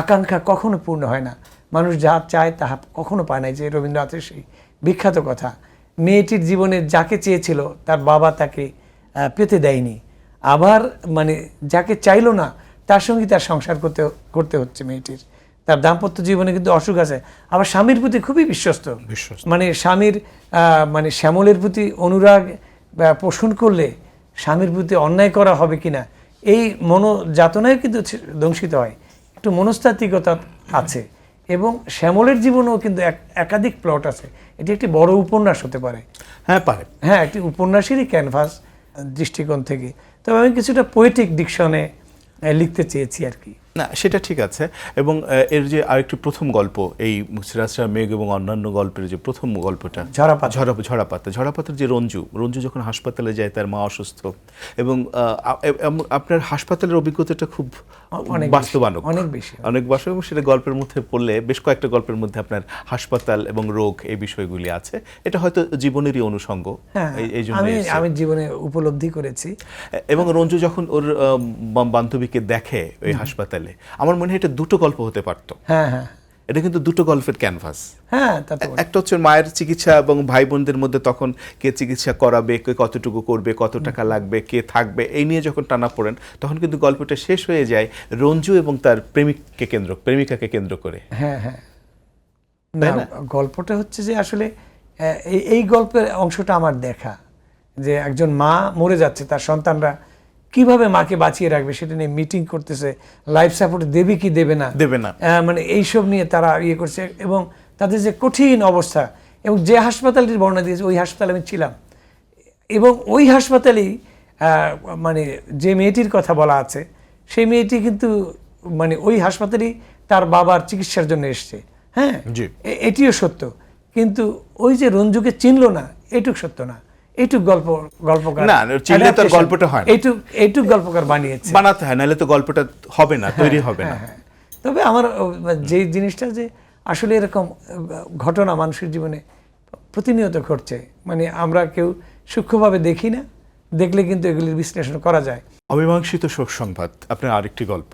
আকাঙ্ক্ষা কখনো পূর্ণ হয় না, মানুষ যা চায় তাহা কখনো পায় না। যে রবীন্দ্রনাথের সেই বিখ্যাত কথা, মেয়েটির জীবনে যাকে চেয়েছিল তার বাবা তাকে পেতে দেয়নি, আবার মানে যাকে চাইলো না তার সঙ্গে তার সংসার করতে হচ্ছে মেয়েটির। তার দাম্পত্য জীবনে কিন্তু অসুখ আছে, আবার স্বামীর প্রতি খুবই বিশ্বস্ত। মানে স্বামীর মানে শ্যামলের প্রতি অনুরাগ পোষণ করলে স্বামীর প্রতি অন্যায় করা হবে কিনা এই মনোযাতনায় কিন্তু দংশিত হয়, একটু মনস্তাত্ত্বিকতা আছে। এবং শ্যামলের জীবনেও কিন্তু একাধিক প্লট আছে, এটি একটি বড় উপন্যাস হতে পারে। হ্যাঁ, একটি উপন্যাসেরই ক্যানভাস দৃষ্টিকোণ থেকে। তবে আমি কিছুটা পোয়েটিক ডিকশনে লিখতে চেয়েছি আর কি। না, সেটা ঠিক আছে। এবং এর যে আরেকটি প্রথম গল্প, এই সিরাজশাহ মেঘ এবং অন্যান্য গল্পের যে প্রথম গল্পটা ঝরাপাতার যে রঞ্জু যখন হাসপাতালে যায়, তার মা অসুস্থ, এবং আপনার হাসপাতালের অভিজ্ঞতাটা খুব বাস্তবায়ন, অনেক বাস্তব, এবং সেটা গল্পের মধ্যে পড়লে বেশ কয়েকটা গল্পের মধ্যে আপনার হাসপাতাল এবং রোগ এই বিষয়গুলি আছে। এটা হয়তো জীবনেরই অনুষঙ্গ, এই জন্য আমি জীবনে উপলব্ধি করেছি। এবং রঞ্জু যখন ওর বান্ধবীকে দেখে ওই হাসপাতালে, আমার মনে হয় এটা দুটো গল্প হতে পারতো। এটা কিন্তু দুটো গল্পের ক্যানভাস। একটা হচ্ছে মায়ের চিকিৎসা এবং ভাই বোনদের মধ্যে তখন কে চিকিৎসা করাবে, কে কতটুকু করবে, কত টাকা লাগবে, কে থাকবে, এই নিয়ে যখন টানা পড়েন, তখন কিন্তু গল্পটা শেষ হয়ে যায় রঞ্জু এবং তার প্রেমিকাকে কেন্দ্র করে। গল্পটা হচ্ছে যে আসলে এই গল্পের অংশটা আমার দেখা, যে একজন মা মরে যাচ্ছে, তার সন্তানরা কিভাবে মাকে বাঁচিয়ে রাখবে সেটা নিয়ে মিটিং করতেছে, লাইফ সাপোর্ট দেবে কি দেবে না, মানে এইসব নিয়ে তারা ইয়ে করছে, এবং তাদের যে কঠিন অবস্থা। এবং যে হাসপাতালটির বর্ণনা দিয়েছে ওই হাসপাতালে আমি ছিলাম, এবং ওই হাসপাতালেই মানে যে মেয়েটির কথা বলা আছে সেই মেয়েটি কিন্তু মানে ওই হাসপাতালেই তার বাবার চিকিৎসার জন্য এসছে। হ্যাঁ, এটিও সত্য, কিন্তু ওই যে রঞ্জুকে চিনলো না এটুক সত্য না, এইটুক গল্পকার না, চিনলে তো গল্পটা হয় না, এইটুক গল্পকার বানাতে হয়, নাহলে তো গল্পটা হবে না, তৈরি হবে না। তবে আমার যে জিনিসটা যে আসলে এরকম ঘটনা মানুষের জীবনে প্রতিনিয়ত ঘটছে, মানে আমরা কেউ সূক্ষ্মভাবে দেখি না, দেখলে কিন্তু এগুলির বিশ্লেষণ করা যায়। অমীমাংসিত শোক সংবাদ, আপনার আরেকটি গল্প,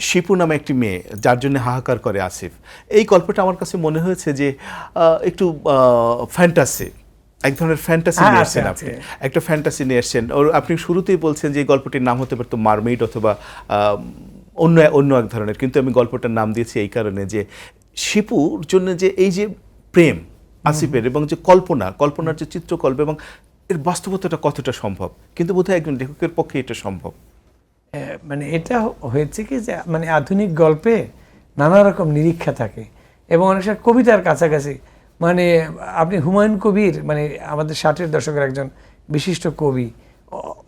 শিপু নামে একটি মেয়ে যার জন্য হাহাকার করে আসিফ। এই গল্পটা আমার কাছে মনে হয়েছে যে একটু ফ্যান্টাসি, এক ধরনের ফ্যান্টাসি নিয়ে এসছেন আপনি, একটা ফ্যান্টাসি নিয়ে এসছেন। আপনি শুরুতেই বলছেন যে গল্পটির নাম হতে পারতো মারমেইড অথবা অন্য এক ধরনের, কিন্তু আমি গল্পটার নাম দিয়েছি এই কারণে যে শিপুর জন্য যে এই যে প্রেম আসিফের, এবং যে কল্পনার যে চিত্রকল্প, এবং এর বাস্তবতাটা কতটা সম্ভব, কিন্তু বোধহয় একজন লেখকের পক্ষে এটা সম্ভব। মানে এটা হয়েছে কি যে মানে আধুনিক গল্পে নানা রকম নিরীক্ষা থাকে, এবং অনেক সময় কবিতার কাছাকাছি। মানে আপনি হুমায়ুন কবির, মানে আমাদের 60-এর দশকের একজন বিশিষ্ট কবি,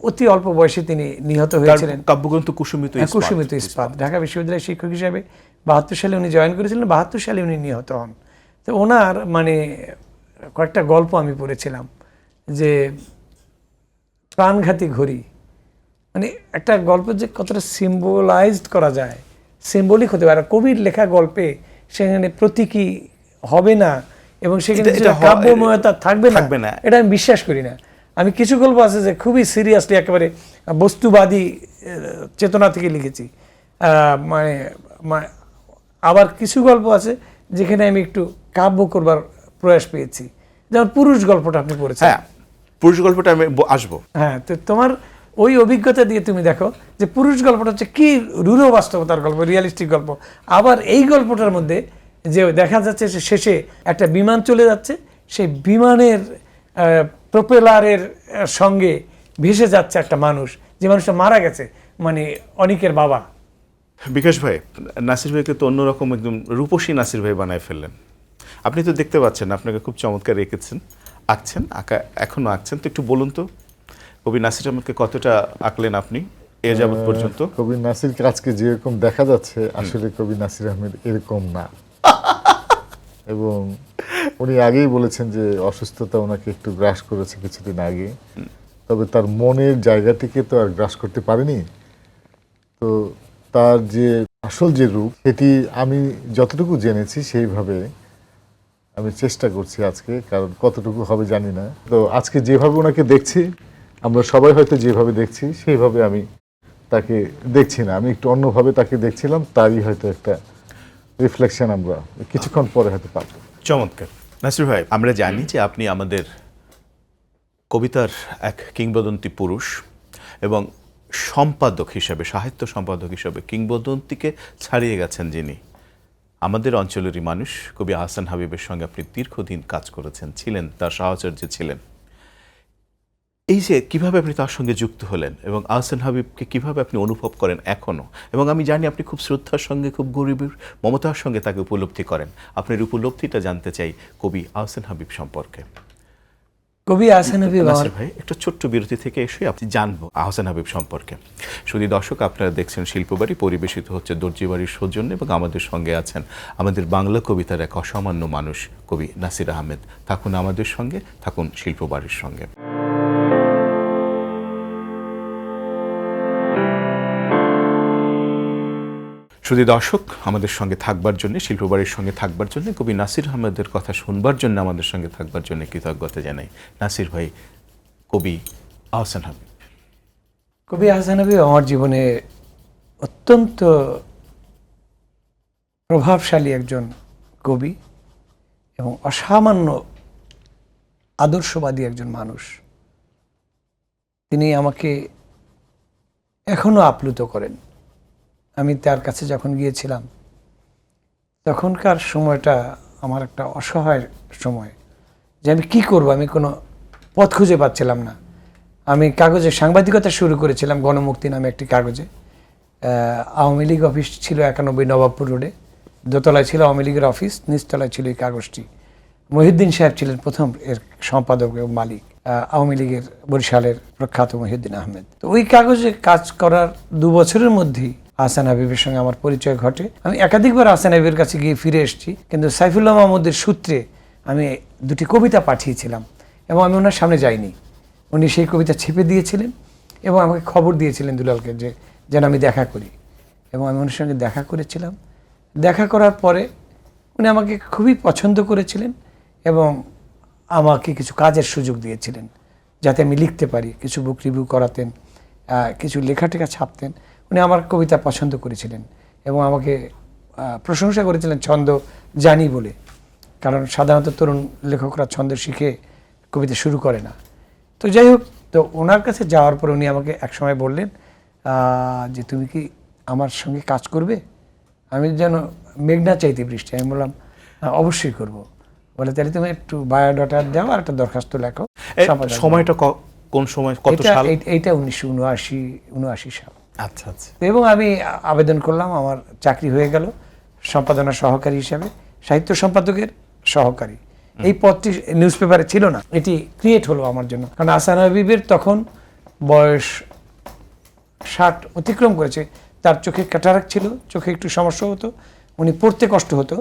অতি অল্প বয়সে তিনি নিহত হয়েছিলেন। কাব্যগ্রন্থ কুসুমিত ইস্পাত, ঢাকা বিশ্ববিদ্যালয়ের শিক্ষক হিসাবে 72 সালে উনি জয়েন করেছিলেন, 72 সালে উনি নিহত হন। তো ওনার মানে কয়েকটা গল্প আমি পড়েছিলাম, যে প্রাণঘাতী ঘড়ি, মানে একটা গল্প যে কতটা সিম্বলাইজড করা যায়, সিম্বলিক হতে পারে। কবির লেখা গল্পে সেখানে প্রতীকী হবে না, এবং সেখানে কাব্যময়তা থাকবে না, এটা আমি বিশ্বাস করি না। আমি কিছু গল্প আছে যে খুবই সিরিয়াসলি একেবারে বস্তুবাদী চেতনা থেকে লিখেছি, মানে আবার কিছু গল্প আছে যেখানে আমি একটু কাব্য করবার প্রয়াস পেয়েছি, যেমন পুরুষ গল্পটা আপনি পড়েছেন। পুরুষ গল্পটা আমি আসবো। হ্যাঁ, তো তোমার ওই অভিজ্ঞতা দিয়ে তুমি দেখো যে পুরুষ গল্পটা হচ্ছে কি রূঢ় বাস্তবতার গল্প, রিয়ালিস্টিক গল্প। আবার এই গল্পটার মধ্যে যে দেখা যাচ্ছে যে শেষে একটা বিমান চলে যাচ্ছে, সেই বিমানের প্রপেলারের সঙ্গে ভেসে যাচ্ছে একটা মানুষ, যে মানুষটা মারা গেছে, মানে অনিকের বাবা। বিকাশ ভাই, নাসির ভাইকে তো অন্যরকম একদম রূপসী নাসির ভাই বানায় ফেললেন। আপনি তো দেখতে পাচ্ছেন, আপনাকে খুব চমৎকার আঁকছেন, এখনো আঁকছেন। তো একটু বলুন তো, কবি নাসির আহমেদকে কতটা আঁকলেন আপনি এ যাবৎ পর্যন্ত? কবি নাসিরকে আজকে যেরকম দেখা যাচ্ছে, আসলে কবি নাসির আহমেদ এরকম না। এবং উনি আগেই বলেছেন যে অসুস্থতা ওনাকে একটু গ্রাস করেছে কিছুদিন আগে, তবে তার মনের জায়গাটিকে তো আর গ্রাস করতে পারেনি। তো তার যে আসল যে রূপ, সেটি আমি যতটুকু জেনেছি সেইভাবে আমি চেষ্টা করছি আজকে, কারণ কতটুকু হবে জানি না। তো আজকে যেভাবে ওনাকে দেখছি, আমরা সবাই হয়তো যেভাবে দেখছি সেইভাবে আমি তাকে দেখছি না, আমি একটু অন্যভাবে তাকে দেখছিলাম, তারই হয়তো একটা রিফ্লেকশন আমরা কিছুক্ষণ পরে হয়তো পাবো। চমৎকার। নাসির ভাই, আমরা জানি যে আপনি আমাদের কবিতার এক কিংবদন্তি পুরুষ এবং সম্পাদক হিসাবে, সাহিত্য সম্পাদক হিসাবে কিংবদন্তিকে ছাড়িয়ে গেছেন যিনি। আমাদের অঞ্চলেরই মানুষ কবি আহসান হাবীবের সঙ্গে আপনি দীর্ঘদিন কাজ করেছেন, ছিলেন, তার সাহচর্যে ছিলেন। এই যে কিভাবে আপনি তার সঙ্গে যুক্ত হলেন এবং আহসান হাবীবকে কিভাবে আপনি অনুভব করেন এখনো, এবং আমি জানি আপনি খুব শ্রদ্ধার সঙ্গে, খুব গরিবের মমতার সঙ্গে তাকে উপলব্ধি করেন। আপনার উপলব্ধিটা জানতে চাই কবি আহসান হাবীব সম্পর্কে। কবি আহসান হাবীব নাসির ভাই, একটু ছোট্ট বিরতি থেকে এসে আপনি জানবো আহসান হাবীব সম্পর্কে। শুধু দর্শক, আপনারা দেখছেন শিল্পবাড়ি, পরিবেশিত হচ্ছে দর্জিবাড়ির সৌজন্য, এবং আমাদের সঙ্গে আছেন আমাদের বাংলা কবিতার এক অসামান্য মানুষ কবি নাসির আহমেদ। থাকুন আমাদের সঙ্গে, থাকুন শিল্পবাড়ির সঙ্গে। শুধু দর্শক, আমাদের সঙ্গে থাকবার জন্য, শিল্পবাড়ির সঙ্গে থাকবার জন্য, কবি নাসির আহমেদের কথা শুনবার জন্য, আমাদের সঙ্গে থাকবার জন্য কৃতজ্ঞতা জানাই। নাসির ভাই, কবি আহসান হাবীব। কবি আহসান হাবীব আমার জীবনে অত্যন্ত প্রভাবশালী একজন কবি এবং অসামান্য আদর্শবাদী একজন মানুষ। তিনি আমাকে এখনো আপ্লুত করেন। আমি তার কাছে যখন গিয়েছিলাম, তখনকার সময়টা আমার একটা অসহায় সময়, যে আমি কি করব, আমি কোনো পথ খুঁজে পাচ্ছিলাম না। আমি কাগজে সাংবাদিকতা শুরু করেছিলাম, গণমুক্তি নামে একটি কাগজে। আওয়ামী লীগ অফিস ছিল 91 নবাবপুর রোডে, দোতলায় ছিল আওয়ামী লীগের অফিস, নিচতলায় ছিল এই কাগজটি। মহিউদ্দিন সাহেব ছিলেন প্রথম এর সম্পাদক এবং মালিক, আওয়ামী লীগের বরিশালের প্রখ্যাত মহিউদ্দিন আহমেদ। তো ওই কাগজে কাজ করার 2 বছরের মধ্যেই আহসান হাবীবের সঙ্গে আমার পরিচয় ঘটে। আমি একাধিকবার আহসান হাবীবের কাছে গিয়ে ফিরে এসেছি, কিন্তু সাইফুল্লাহ মাহমুদের সূত্রে আমি 2টি কবিতা পাঠিয়েছিলাম এবং আমি ওনার সামনে যাইনি। উনি সেই কবিতা ছেপে দিয়েছিলেন এবং আমাকে খবর দিয়েছিলেন দুলালকে, যে যেন আমি দেখা করি। এবং আমি ওনার সঙ্গে দেখা করেছিলাম। দেখা করার পরে উনি আমাকে খুবই পছন্দ করেছিলেন এবং আমাকে কিছু কাজের সুযোগ দিয়েছিলেন, যাতে আমি লিখতে পারি। কিছু বুক রিভিউ করাতেন, কিছু লেখাটেখা ছাপতেন। উনি আমার কবিতা পছন্দ করেছিলেন এবং আমাকে প্রশংসা করেছিলেন ছন্দ জানি বলে, কারণ সাধারণত তরুণ লেখকরা ছন্দ শিখে কবিতা শুরু করে না। তো যাই হোক, তো ওনার কাছে যাওয়ার পর উনি আমাকে একসময় বললেন যে তুমি কি আমার সঙ্গে কাজ করবে? আমি যেন মেঘনা চাইতে বৃষ্টি। আমি বললাম অবশ্যই করব। বলে তাহলে তুমি একটু বায়োডাটা দাও আর একটা দরখাস্ত লেখো। সময়টা কোন সময়, কত সাল? এইটা 1979 সাল। আচ্ছা আচ্ছা। এবং আমি আবেদন করলাম, আমার চাকরি হয়ে গেল সম্পাদনা সহকারী হিসাবে, সাহিত্য সম্পাদকের সহকারী। এই পদটি নিউজ পেপারে ছিল না, এটি ক্রিয়েট হলো আমার জন্য। কারণ আহসান হাবীবের তখন বয়স 60 অতিক্রম করেছে। তার চোখে ক্যাটারাক্ট ছিল, চোখে একটু সমস্যা হতো, উনি পড়তে কষ্ট হতো।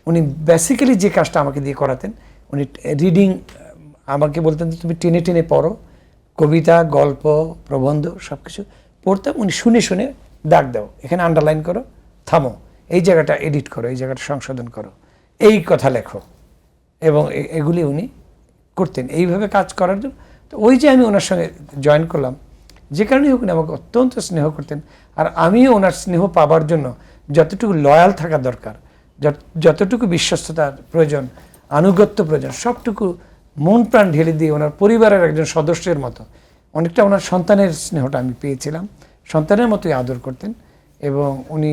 উনি বেসিক্যালি যে কাজটা আমাকে দিয়ে করাতেন, উনি রিডিং আমাকে বলতেন যে তুমি টেনে টেনে পড়ো, কবিতা, গল্প, প্রবন্ধ সব কিছু পড়তাম। উনি শুনে শুনে দাগ দাও, এখানে আন্ডারলাইন করো, থামো, এই জায়গাটা এডিট করো, এই জায়গাটা সংশোধন করো, এই কথা লেখো, এবং এগুলি উনি করতেন এইভাবে কাজ করার জন্য। তো ওই যে আমি ওনার সঙ্গে জয়েন করলাম, যে কারণে হোক উনি আমাকে অত্যন্ত স্নেহ করতেন। আর আমিও ওনার স্নেহ পাবার জন্য যতটুকু লয়াল থাকা দরকার, যতটুকু বিশ্বস্ততার প্রয়োজন, আনুগত্য প্রয়োজন, সবটুকু মন প্রাণ ঢেলে দিয়ে ওনার পরিবারের একজন সদস্যের মতো অনেকটা ওনার সন্তানের স্নেহটা আমি পেয়েছিলাম, সন্তানের মতোই আদর করতেন এবং উনি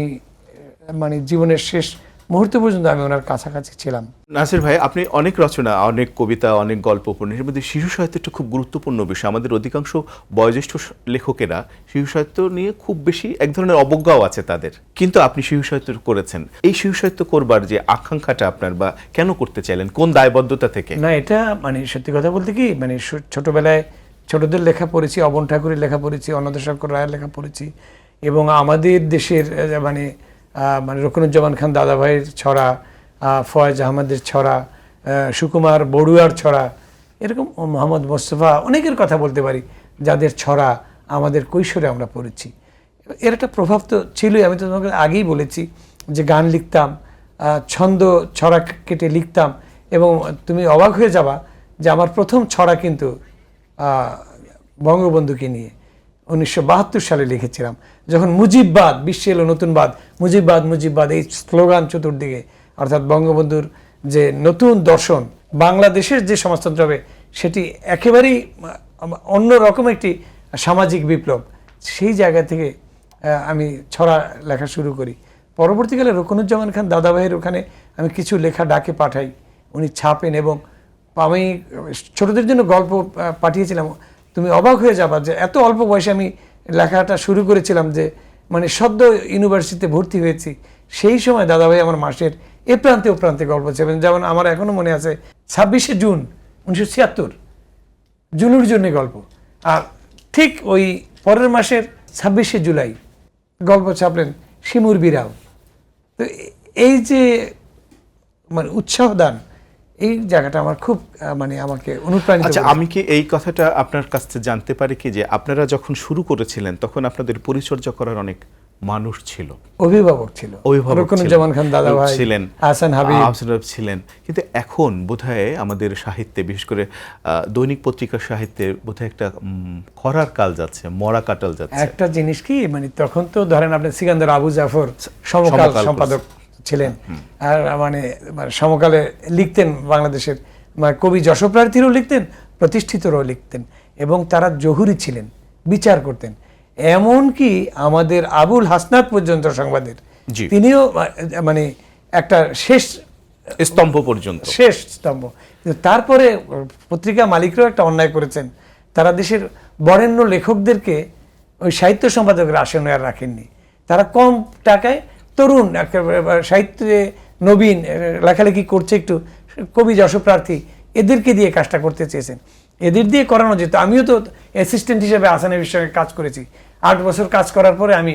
মানে জীবনের শেষ মুহূর্ত পর্যন্ত আমি ওনার কাছাকাছি ছিলাম। নাসির ভাই, আপনি অনেক রচনা, অনেক কবিতা, অনেক গল্প, উপন্যাসের মধ্যে শিশু সাহিত্য একটা খুব গুরুত্বপূর্ণ বিষয়। আমাদের অধিকাংশ বয়োজ্যেষ্ঠ লেখকেরা শিশু সাহিত্য নিয়ে খুব বেশি এক ধরনের অবজ্ঞাও আছে তাদের, কিন্তু আপনি শিশু সাহিত্য করেছেন। এই শিশু সাহিত্য করবার যে আকাঙ্ক্ষাটা আপনার, বা কেন করতে চাইলেন, কোন দায়বদ্ধতা থেকে? না, এটা মানে সত্যি কথা বলতে কি, মানে ছোটবেলায় ছোটদের লেখা পড়েছি, অবন ঠাকুরের লেখা পড়েছি, অন্নদাশঙ্কর রায়ের লেখা পড়েছি এবং আমাদের দেশের মানে মানে রুকনুজ্জামান খান দাদাভাইয়ের ছড়া, ফয়েজ আহমদের ছড়া, সুকুমার বড়ুয়ার ছড়া, এরকম মোহাম্মদ মোস্তফা, অনেকের কথা বলতে পারি যাদের ছড়া আমাদের কৈশোরে আমরা পড়েছি। এর একটা প্রভাব তো ছিলই। আমি তো তোমাকে আগেই বলেছি যে গান লিখতাম, ছন্দ ছড়া কেটে লিখতাম এবং তুমি অবাক হয়ে যাবা যে আমার প্রথম ছড়া কিন্তু বঙ্গবন্ধুকে নিয়ে 1972 সালে লিখেছিলাম, যখন মুজিববাদ, বিশ্বে এলো নতুনবাদ, মুজিববাদ মুজিববাদ এই স্লোগান চতুর্দিকে, অর্থাৎ বঙ্গবন্ধুর যে নতুন দর্শন, বাংলাদেশের যে সমাজতন্ত্র হবে সেটি একেবারেই অন্যরকম একটি সামাজিক বিপ্লব। সেই জায়গা থেকে আমি ছড়া লেখা শুরু করি। পরবর্তীকালে রুকনুজ্জামান খান দাদাভাইয়ের ওখানে আমি কিছু লেখা ডাকে পাঠাই, উনি ছাপেন এবং আমি ছোটদের জন্য গল্প পাঠিয়েছিলাম। তুমি অবাক হয়ে যাবা যে এত অল্প বয়সে আমি লেখাটা শুরু করেছিলাম, যে মানে সদ্য ইউনিভার্সিটিতে ভর্তি হয়েছি সেই সময় দাদাভাই আমার মাসের এ প্রান্তে ও প্রান্তে গল্প ছিলেন। যেমন আমার এখনো মনে আছে 26শে জুন 1976 জুনুর জন্য গল্প, আর ঠিক ওই পরের মাসের 26শে জুলাই গল্প ছাপলেন শিমুর বিরাও। তো এই যে মানে উৎসাহ দান, এই জায়গাটা আমার খুব মানে আমাকে অনুপ্রাণিত। আচ্ছা, আমি কি এই কথাটা আপনার কাছ থেকে জানতে পারি কি, যে আপনারা যখন শুরু করেছিলেন তখন আপনাদের পরিচর্যা করার অনেক মানুষ ছিল, অভিভাবক ছিল, রুকনুজ্জামান খান দাদাভাই ছিলেন, হাসান হাবিব ছিলেন, কিন্তু এখন বোধহয় আমাদের সাহিত্যে, বিশেষ করে দৈনিক পত্রিকার সাহিত্যে বোধহয় একটা খরার কাল যাচ্ছে, মরা কাটাল যাচ্ছে। একটা জিনিস কি, মানে তখন তো ধরেন আপনি সিকান্দার আবু জাফর সমকাল সম্পাদক ছিলেন, আর মানে সমকালে লিখতেন, বাংলাদেশের কবি যশপ্রার্থীরও লিখতেন, প্রতিষ্ঠিতরাও লিখতেন এবং তারা জহুরি ছিলেন, বিচার করতেন। এমনকি আমাদের আবুল হাসনাত পর্যন্ত সংবাদের, তিনিও মানে একটা শেষ স্তম্ভ পর্যন্ত, শেষ স্তম্ভ। তারপরে পত্রিকা মালিকরাও একটা অন্যায় করেছেন, তারা দেশের বরেণ্য লেখকদেরকে ওই সাহিত্য সম্পাদকের আসনে আর রাখেননি। তারা কম টাকায় তরুণ সাহিত্যে নবীন লেখালেখি করছে, একটু কবি যশপ্রার্থী, এদেরকে দিয়ে কাজটা করতে চেয়েছেন। এদের দিয়ে করানো যেত। আমিও তো অ্যাসিস্ট্যান্ট হিসেবে আসানের সঙ্গে কাজ করেছি, 8 বছর কাজ করার পরে আমি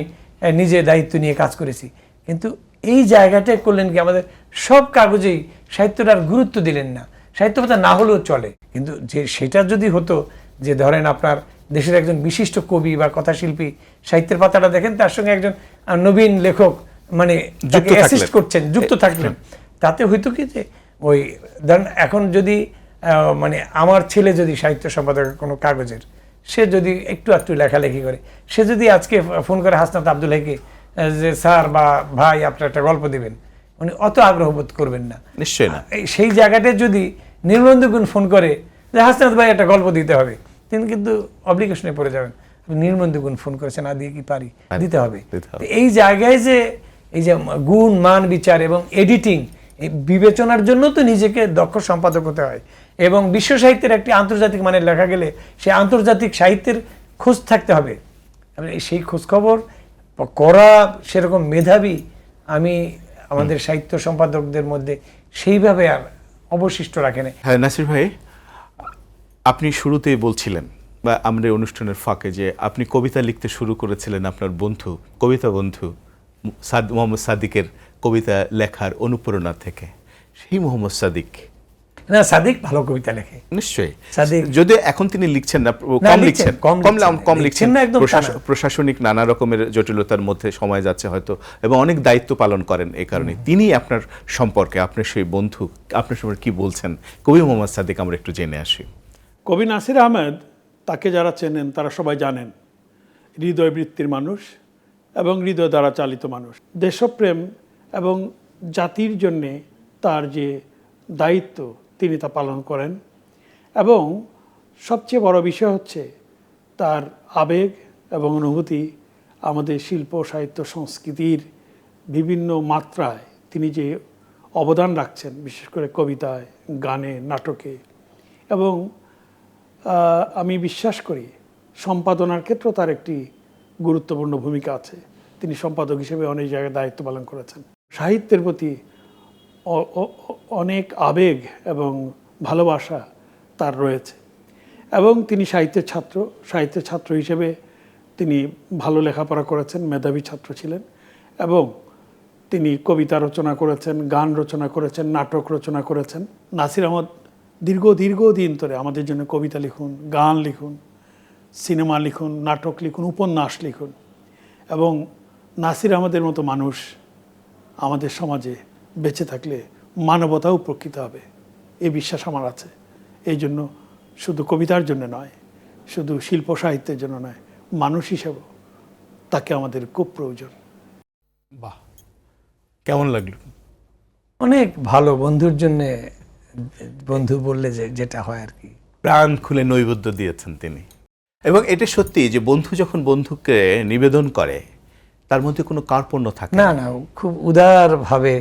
নিজে দায়িত্ব নিয়ে কাজ করেছি। কিন্তু এই জায়গাটায় করলেন কি, আমাদের সব কাগজেই সাহিত্যটার গুরুত্ব দিলেন না। সাহিত্য কথা না হলেও চলে, কিন্তু যে সেটা যদি হতো যে ধরেন আপনার দেশের একজন বিশিষ্ট কবি বা কথাশিল্পী সাহিত্যের পাতাটা দেখেন, তার সঙ্গে একজন নবীন লেখক মানে অ্যাসিস্ট করছেন, যুক্ত থাকলেন, তাতে হয়তো কি যে ওই ধরেন এখন যদি মানে আমার ছেলে যদি সাহিত্য সম্পাদক কোনো কাগজের, সে যদি একটু একটু লেখালেখি করে, সে যদি আজকে ফোন করে হাসনাত আব্দুল্লাহকে যে স্যার বা ভাই আপনার একটা গল্প দিবেন, উনি অত আগ্রহ বোধ করবেন না, নিশ্চয়ই না। সেই জায়গাটায় যদি নির্মন্দ বোন ফোন করে যে হাসনাত ভাই একটা গল্প দিতে হবে, তিনি কিন্তু অব্লিগেশনে পড়ে যাবেন। নির্মন্দ গুণ ফোন করেছে, না দিয়ে কি পারি, দিতে হবে। এই জায়গায় যে এই যে গুণ মান বিচার এবং এডিটিং, এই বিবেচনার জন্য তো নিজেকে দক্ষ সম্পাদক হতে হয় এবং বিশ্ব সাহিত্যের একটি আন্তর্জাতিক মানের লেখা গেলে সে আন্তর্জাতিক সাহিত্যের খোঁজ থাকতে হবে। সেই খোঁজখবর করা সেরকম মেধাবী আমি আমাদের সাহিত্য সম্পাদকদের মধ্যে সেইভাবে আর অবশিষ্ট রাখেন। হ্যাঁ নাসির ভাই, আপনি শুরুতেই বলছিলেন বা আমাদের অনুষ্ঠানের ফাঁকে যে আপনি কবিতা লিখতে শুরু করেছিলেন আপনার বন্ধু, কবিতা বন্ধু মোহাম্মদ সাদিকের কবিতা লেখার অনুপ্রেরণা থেকে। সেই মোহাম্মদ সাদিক, না সাদিক ভালো কবিতা লেখে নিশ্চয়ই, সাদিক যদিও এখন তিনি লিখছেন না, কম লিখছেন, প্রশাসনিক নানা রকমের জটিলতার মধ্যে সময় যাচ্ছে হয়তো, এবং অনেক দায়িত্ব পালন করেন। এই কারণে তিনি আপনার সম্পর্কে, আপনার সেই বন্ধু, আপনার সম্পর্কে কি বলছেন কবি মোহাম্মদ সাদিক, আমরা একটু জেনে আসি। কবি নাসির আহমেদ, তাকে যারা চেনেন তারা সবাই জানেন হৃদয়বৃত্তির মানুষ এবং হৃদয় দ্বারা চালিত মানুষ। দেশপ্রেম এবং জাতির জন্যে তার যে দায়িত্ব তিনি তা পালন করেন এবং সবচেয়ে বড় বিষয় হচ্ছে তার আবেগ এবং অনুভূতি আমাদের শিল্প সাহিত্য সংস্কৃতির বিভিন্ন মাত্রায় তিনি যে অবদান রাখছেন, বিশেষ করে কবিতায়, গানে, নাটকে, এবং আমি বিশ্বাস করি সম্পাদনার ক্ষেত্রেও তার একটি গুরুত্বপূর্ণ ভূমিকা আছে। তিনি সম্পাদক হিসেবে অনেক জায়গায় দায়িত্ব পালন করেছেন। সাহিত্যের প্রতি অনেক আবেগ এবং ভালোবাসা তার রয়েছে, এবং তিনি সাহিত্যের ছাত্র হিসেবে তিনি ভালো লেখাপড়া করেছেন, মেধাবী ছাত্র ছিলেন, এবং তিনি কবিতা রচনা করেছেন, গান রচনা করেছেন, নাটক রচনা করেছেন। নাসির আহমদ দীর্ঘদিন ধরে আমাদের জন্য কবিতা লিখুন, গান লিখুন, সিনেমা লিখুন, নাটক লিখুন, উপন্যাস লিখুন, এবং নাসির আহমদের মতো মানুষ আমাদের সমাজে বেঁচে থাকলে মানবতাও উপকৃত হবে, এই বিশ্বাস আমার আছে। এই জন্য শুধু কবিতার জন্য নয়, শুধু শিল্প সাহিত্যের জন্য নয়, মানুষ হিসেবেও তাকে আমাদের খুব প্রয়োজন। বাহ, কেমন লাগলো? অনেক ভালো। বন্ধুর জন্যে, বন্ধু বললে যেটা হয় আর কি, প্রাণ খুলে নৈবেদ্য দিয়েছেন তিনি। এবং এটা সত্যি যে বন্ধু যখন বন্ধুকে নিবেদন করে তার মধ্যে কোনো কার্পণ্য থাকে না না, খুব উদার ভাবে,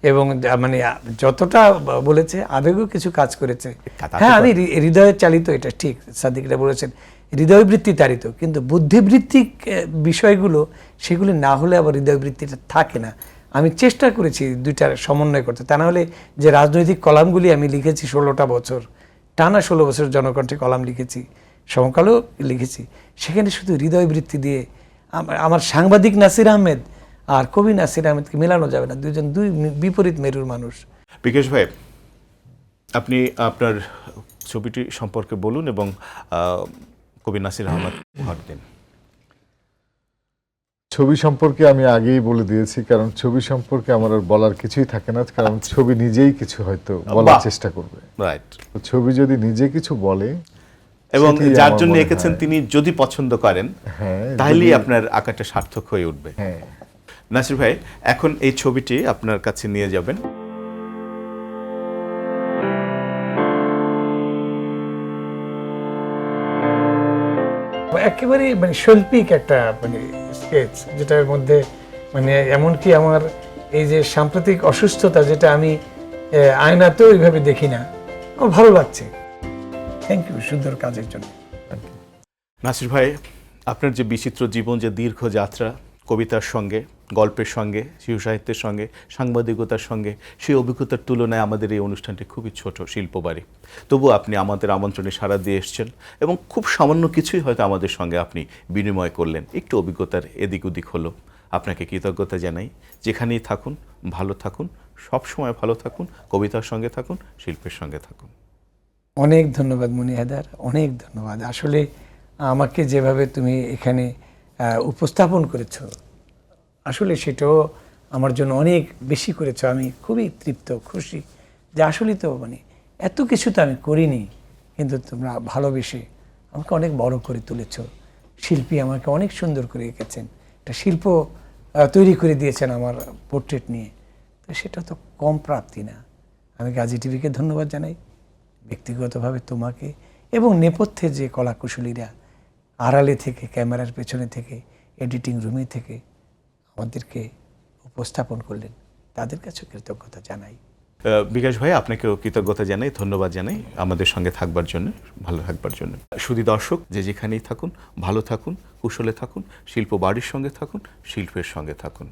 এবং মানে যতটা বলেছে আবেগও কিছু কাজ করেছে। হ্যাঁ, আমি হৃদয়ের চালিত, এটা ঠিক সাদিকরা বলেছেন, হৃদয়বৃত্তি তাড়িত, কিন্তু বুদ্ধিবৃত্তিক বিষয়গুলো সেগুলি না হলে আবার হৃদয়বৃত্তিটা থাকে না। আমি চেষ্টা করেছি দুইটার সমন্বয় করতে, তা না হলে যে রাজনৈতিক কলামগুলি আমি লিখেছি 16টা বছর, টানা 16 বছর জনকণ্ঠে কলাম লিখেছি, সমকালও লিখেছি, সেখানে শুধু হৃদয়বৃত্তি দিয়ে আমার সাংবাদিক নাসির আহমেদ আর কবি নাসির আহমেদকে মেলানো যাবে না, দুই বিপরীত মেরুর মানুষ। বিকেশ ভাই, আপনি আপনার ছবিটি সম্পর্কে বলুন এবং কবি নাসির আহমেদ উপহার দিন। ছবি সম্পর্কে আমি আগেই বলে দিয়েছি, কারণ ছবি সম্পর্কে আমার আর বলার কিছুই থাকে না, কারণ ছবি নিজেই কিছু হয়তো বলার চেষ্টা করবে। রাইট। ছবি যদি নিজে কিছু বলে এবং সেটাই যার আমার জন্য মনে এঁকেছেন হয়। তিনি যদি পছন্দ করেন, হ্যাঁ, তাহলেই আপনার আঁকাটা সার্থক হয়ে উঠবে। হ্যাঁ, নাসির ভাই, এখন এই ছবিটি আপনার কাছে নিয়ে যাবেন। একেবারে মানে শৈল্পিক একটা মানে স্কেচ, যেটার মধ্যে মানে এমনকি আমার এই যে সাম্প্রতিক অসুস্থতা, যেটা আমি আয়নাতেও এইভাবে দেখি না, আমার ভালো লাগছে। থ্যাংক ইউ সুন্দর কাজের জন্য। নাসির ভাই, আপনার যে বিচিত্র জীবন, যে দীর্ঘ যাত্রা, কবিতার সঙ্গে, গল্পের সঙ্গে, শিশু সাহিত্যের সঙ্গে, সাংবাদিকতার সঙ্গে, সেই অভিজ্ঞতার তুলনায় আমাদের এই অনুষ্ঠানটি খুবই ছোট শিল্পবাড়ি। তবু আপনি আমাদের আমন্ত্রণে সাড়া দিয়ে এসছেন এবং খুব সামান্য কিছুই হয়তো আমাদের সঙ্গে আপনি বিনিময় করলেন, একটু অভিজ্ঞতার এদিক ওদিক হলো। আপনাকে কৃতজ্ঞতা জানাই। যেখানেই থাকুন ভালো থাকুন, সবসময় ভালো থাকুন, কবিতার সঙ্গে থাকুন, শিল্পের সঙ্গে থাকুন। অনেক ধন্যবাদ মনি হায়দার, অনেক ধন্যবাদ। আসলে আমাকে যেভাবে তুমি এখানে উপস্থাপন করেছো, আসলে সেটাও আমার জন্য অনেক বেশি করেছো। আমি খুবই তৃপ্ত, খুশি যে আসলে তো মানে এত কিছু তো আমি করিনি, কিন্তু তোমরা ভালোবেসে আমাকে অনেক বড় করে তুলেছো। শিল্পী আমাকে অনেক সুন্দর করে এঁকেছেন, একটা শিল্প তৈরি করে দিয়েছেন আমার পোর্ট্রেট নিয়ে, তো সেটা তো কম প্রাপ্তি না। আমি গাজী টিভিকে ধন্যবাদ জানাই, ব্যক্তিগতভাবে তোমাকে, এবং নেপথ্যে যে কলাকুশলীরা আড়ালে থেকে, ক্যামেরার পেছনে থেকে, এডিটিং রুমে থেকে আমাদেরকে উপস্থাপন করলেন, তাদের কাছে কৃতজ্ঞতা জানাই। বিকাশ ভাই, আপনাকেও কৃতজ্ঞতা জানাই, ধন্যবাদ জানাই আমাদের সঙ্গে থাকবার জন্য, ভালো থাকবার জন্য। শুধু দর্শক, যে যেখানেই থাকুন ভালো থাকুন, কুশলে থাকুন, শিল্প বাড়ির সঙ্গে থাকুন, শিল্পের সঙ্গে থাকুন।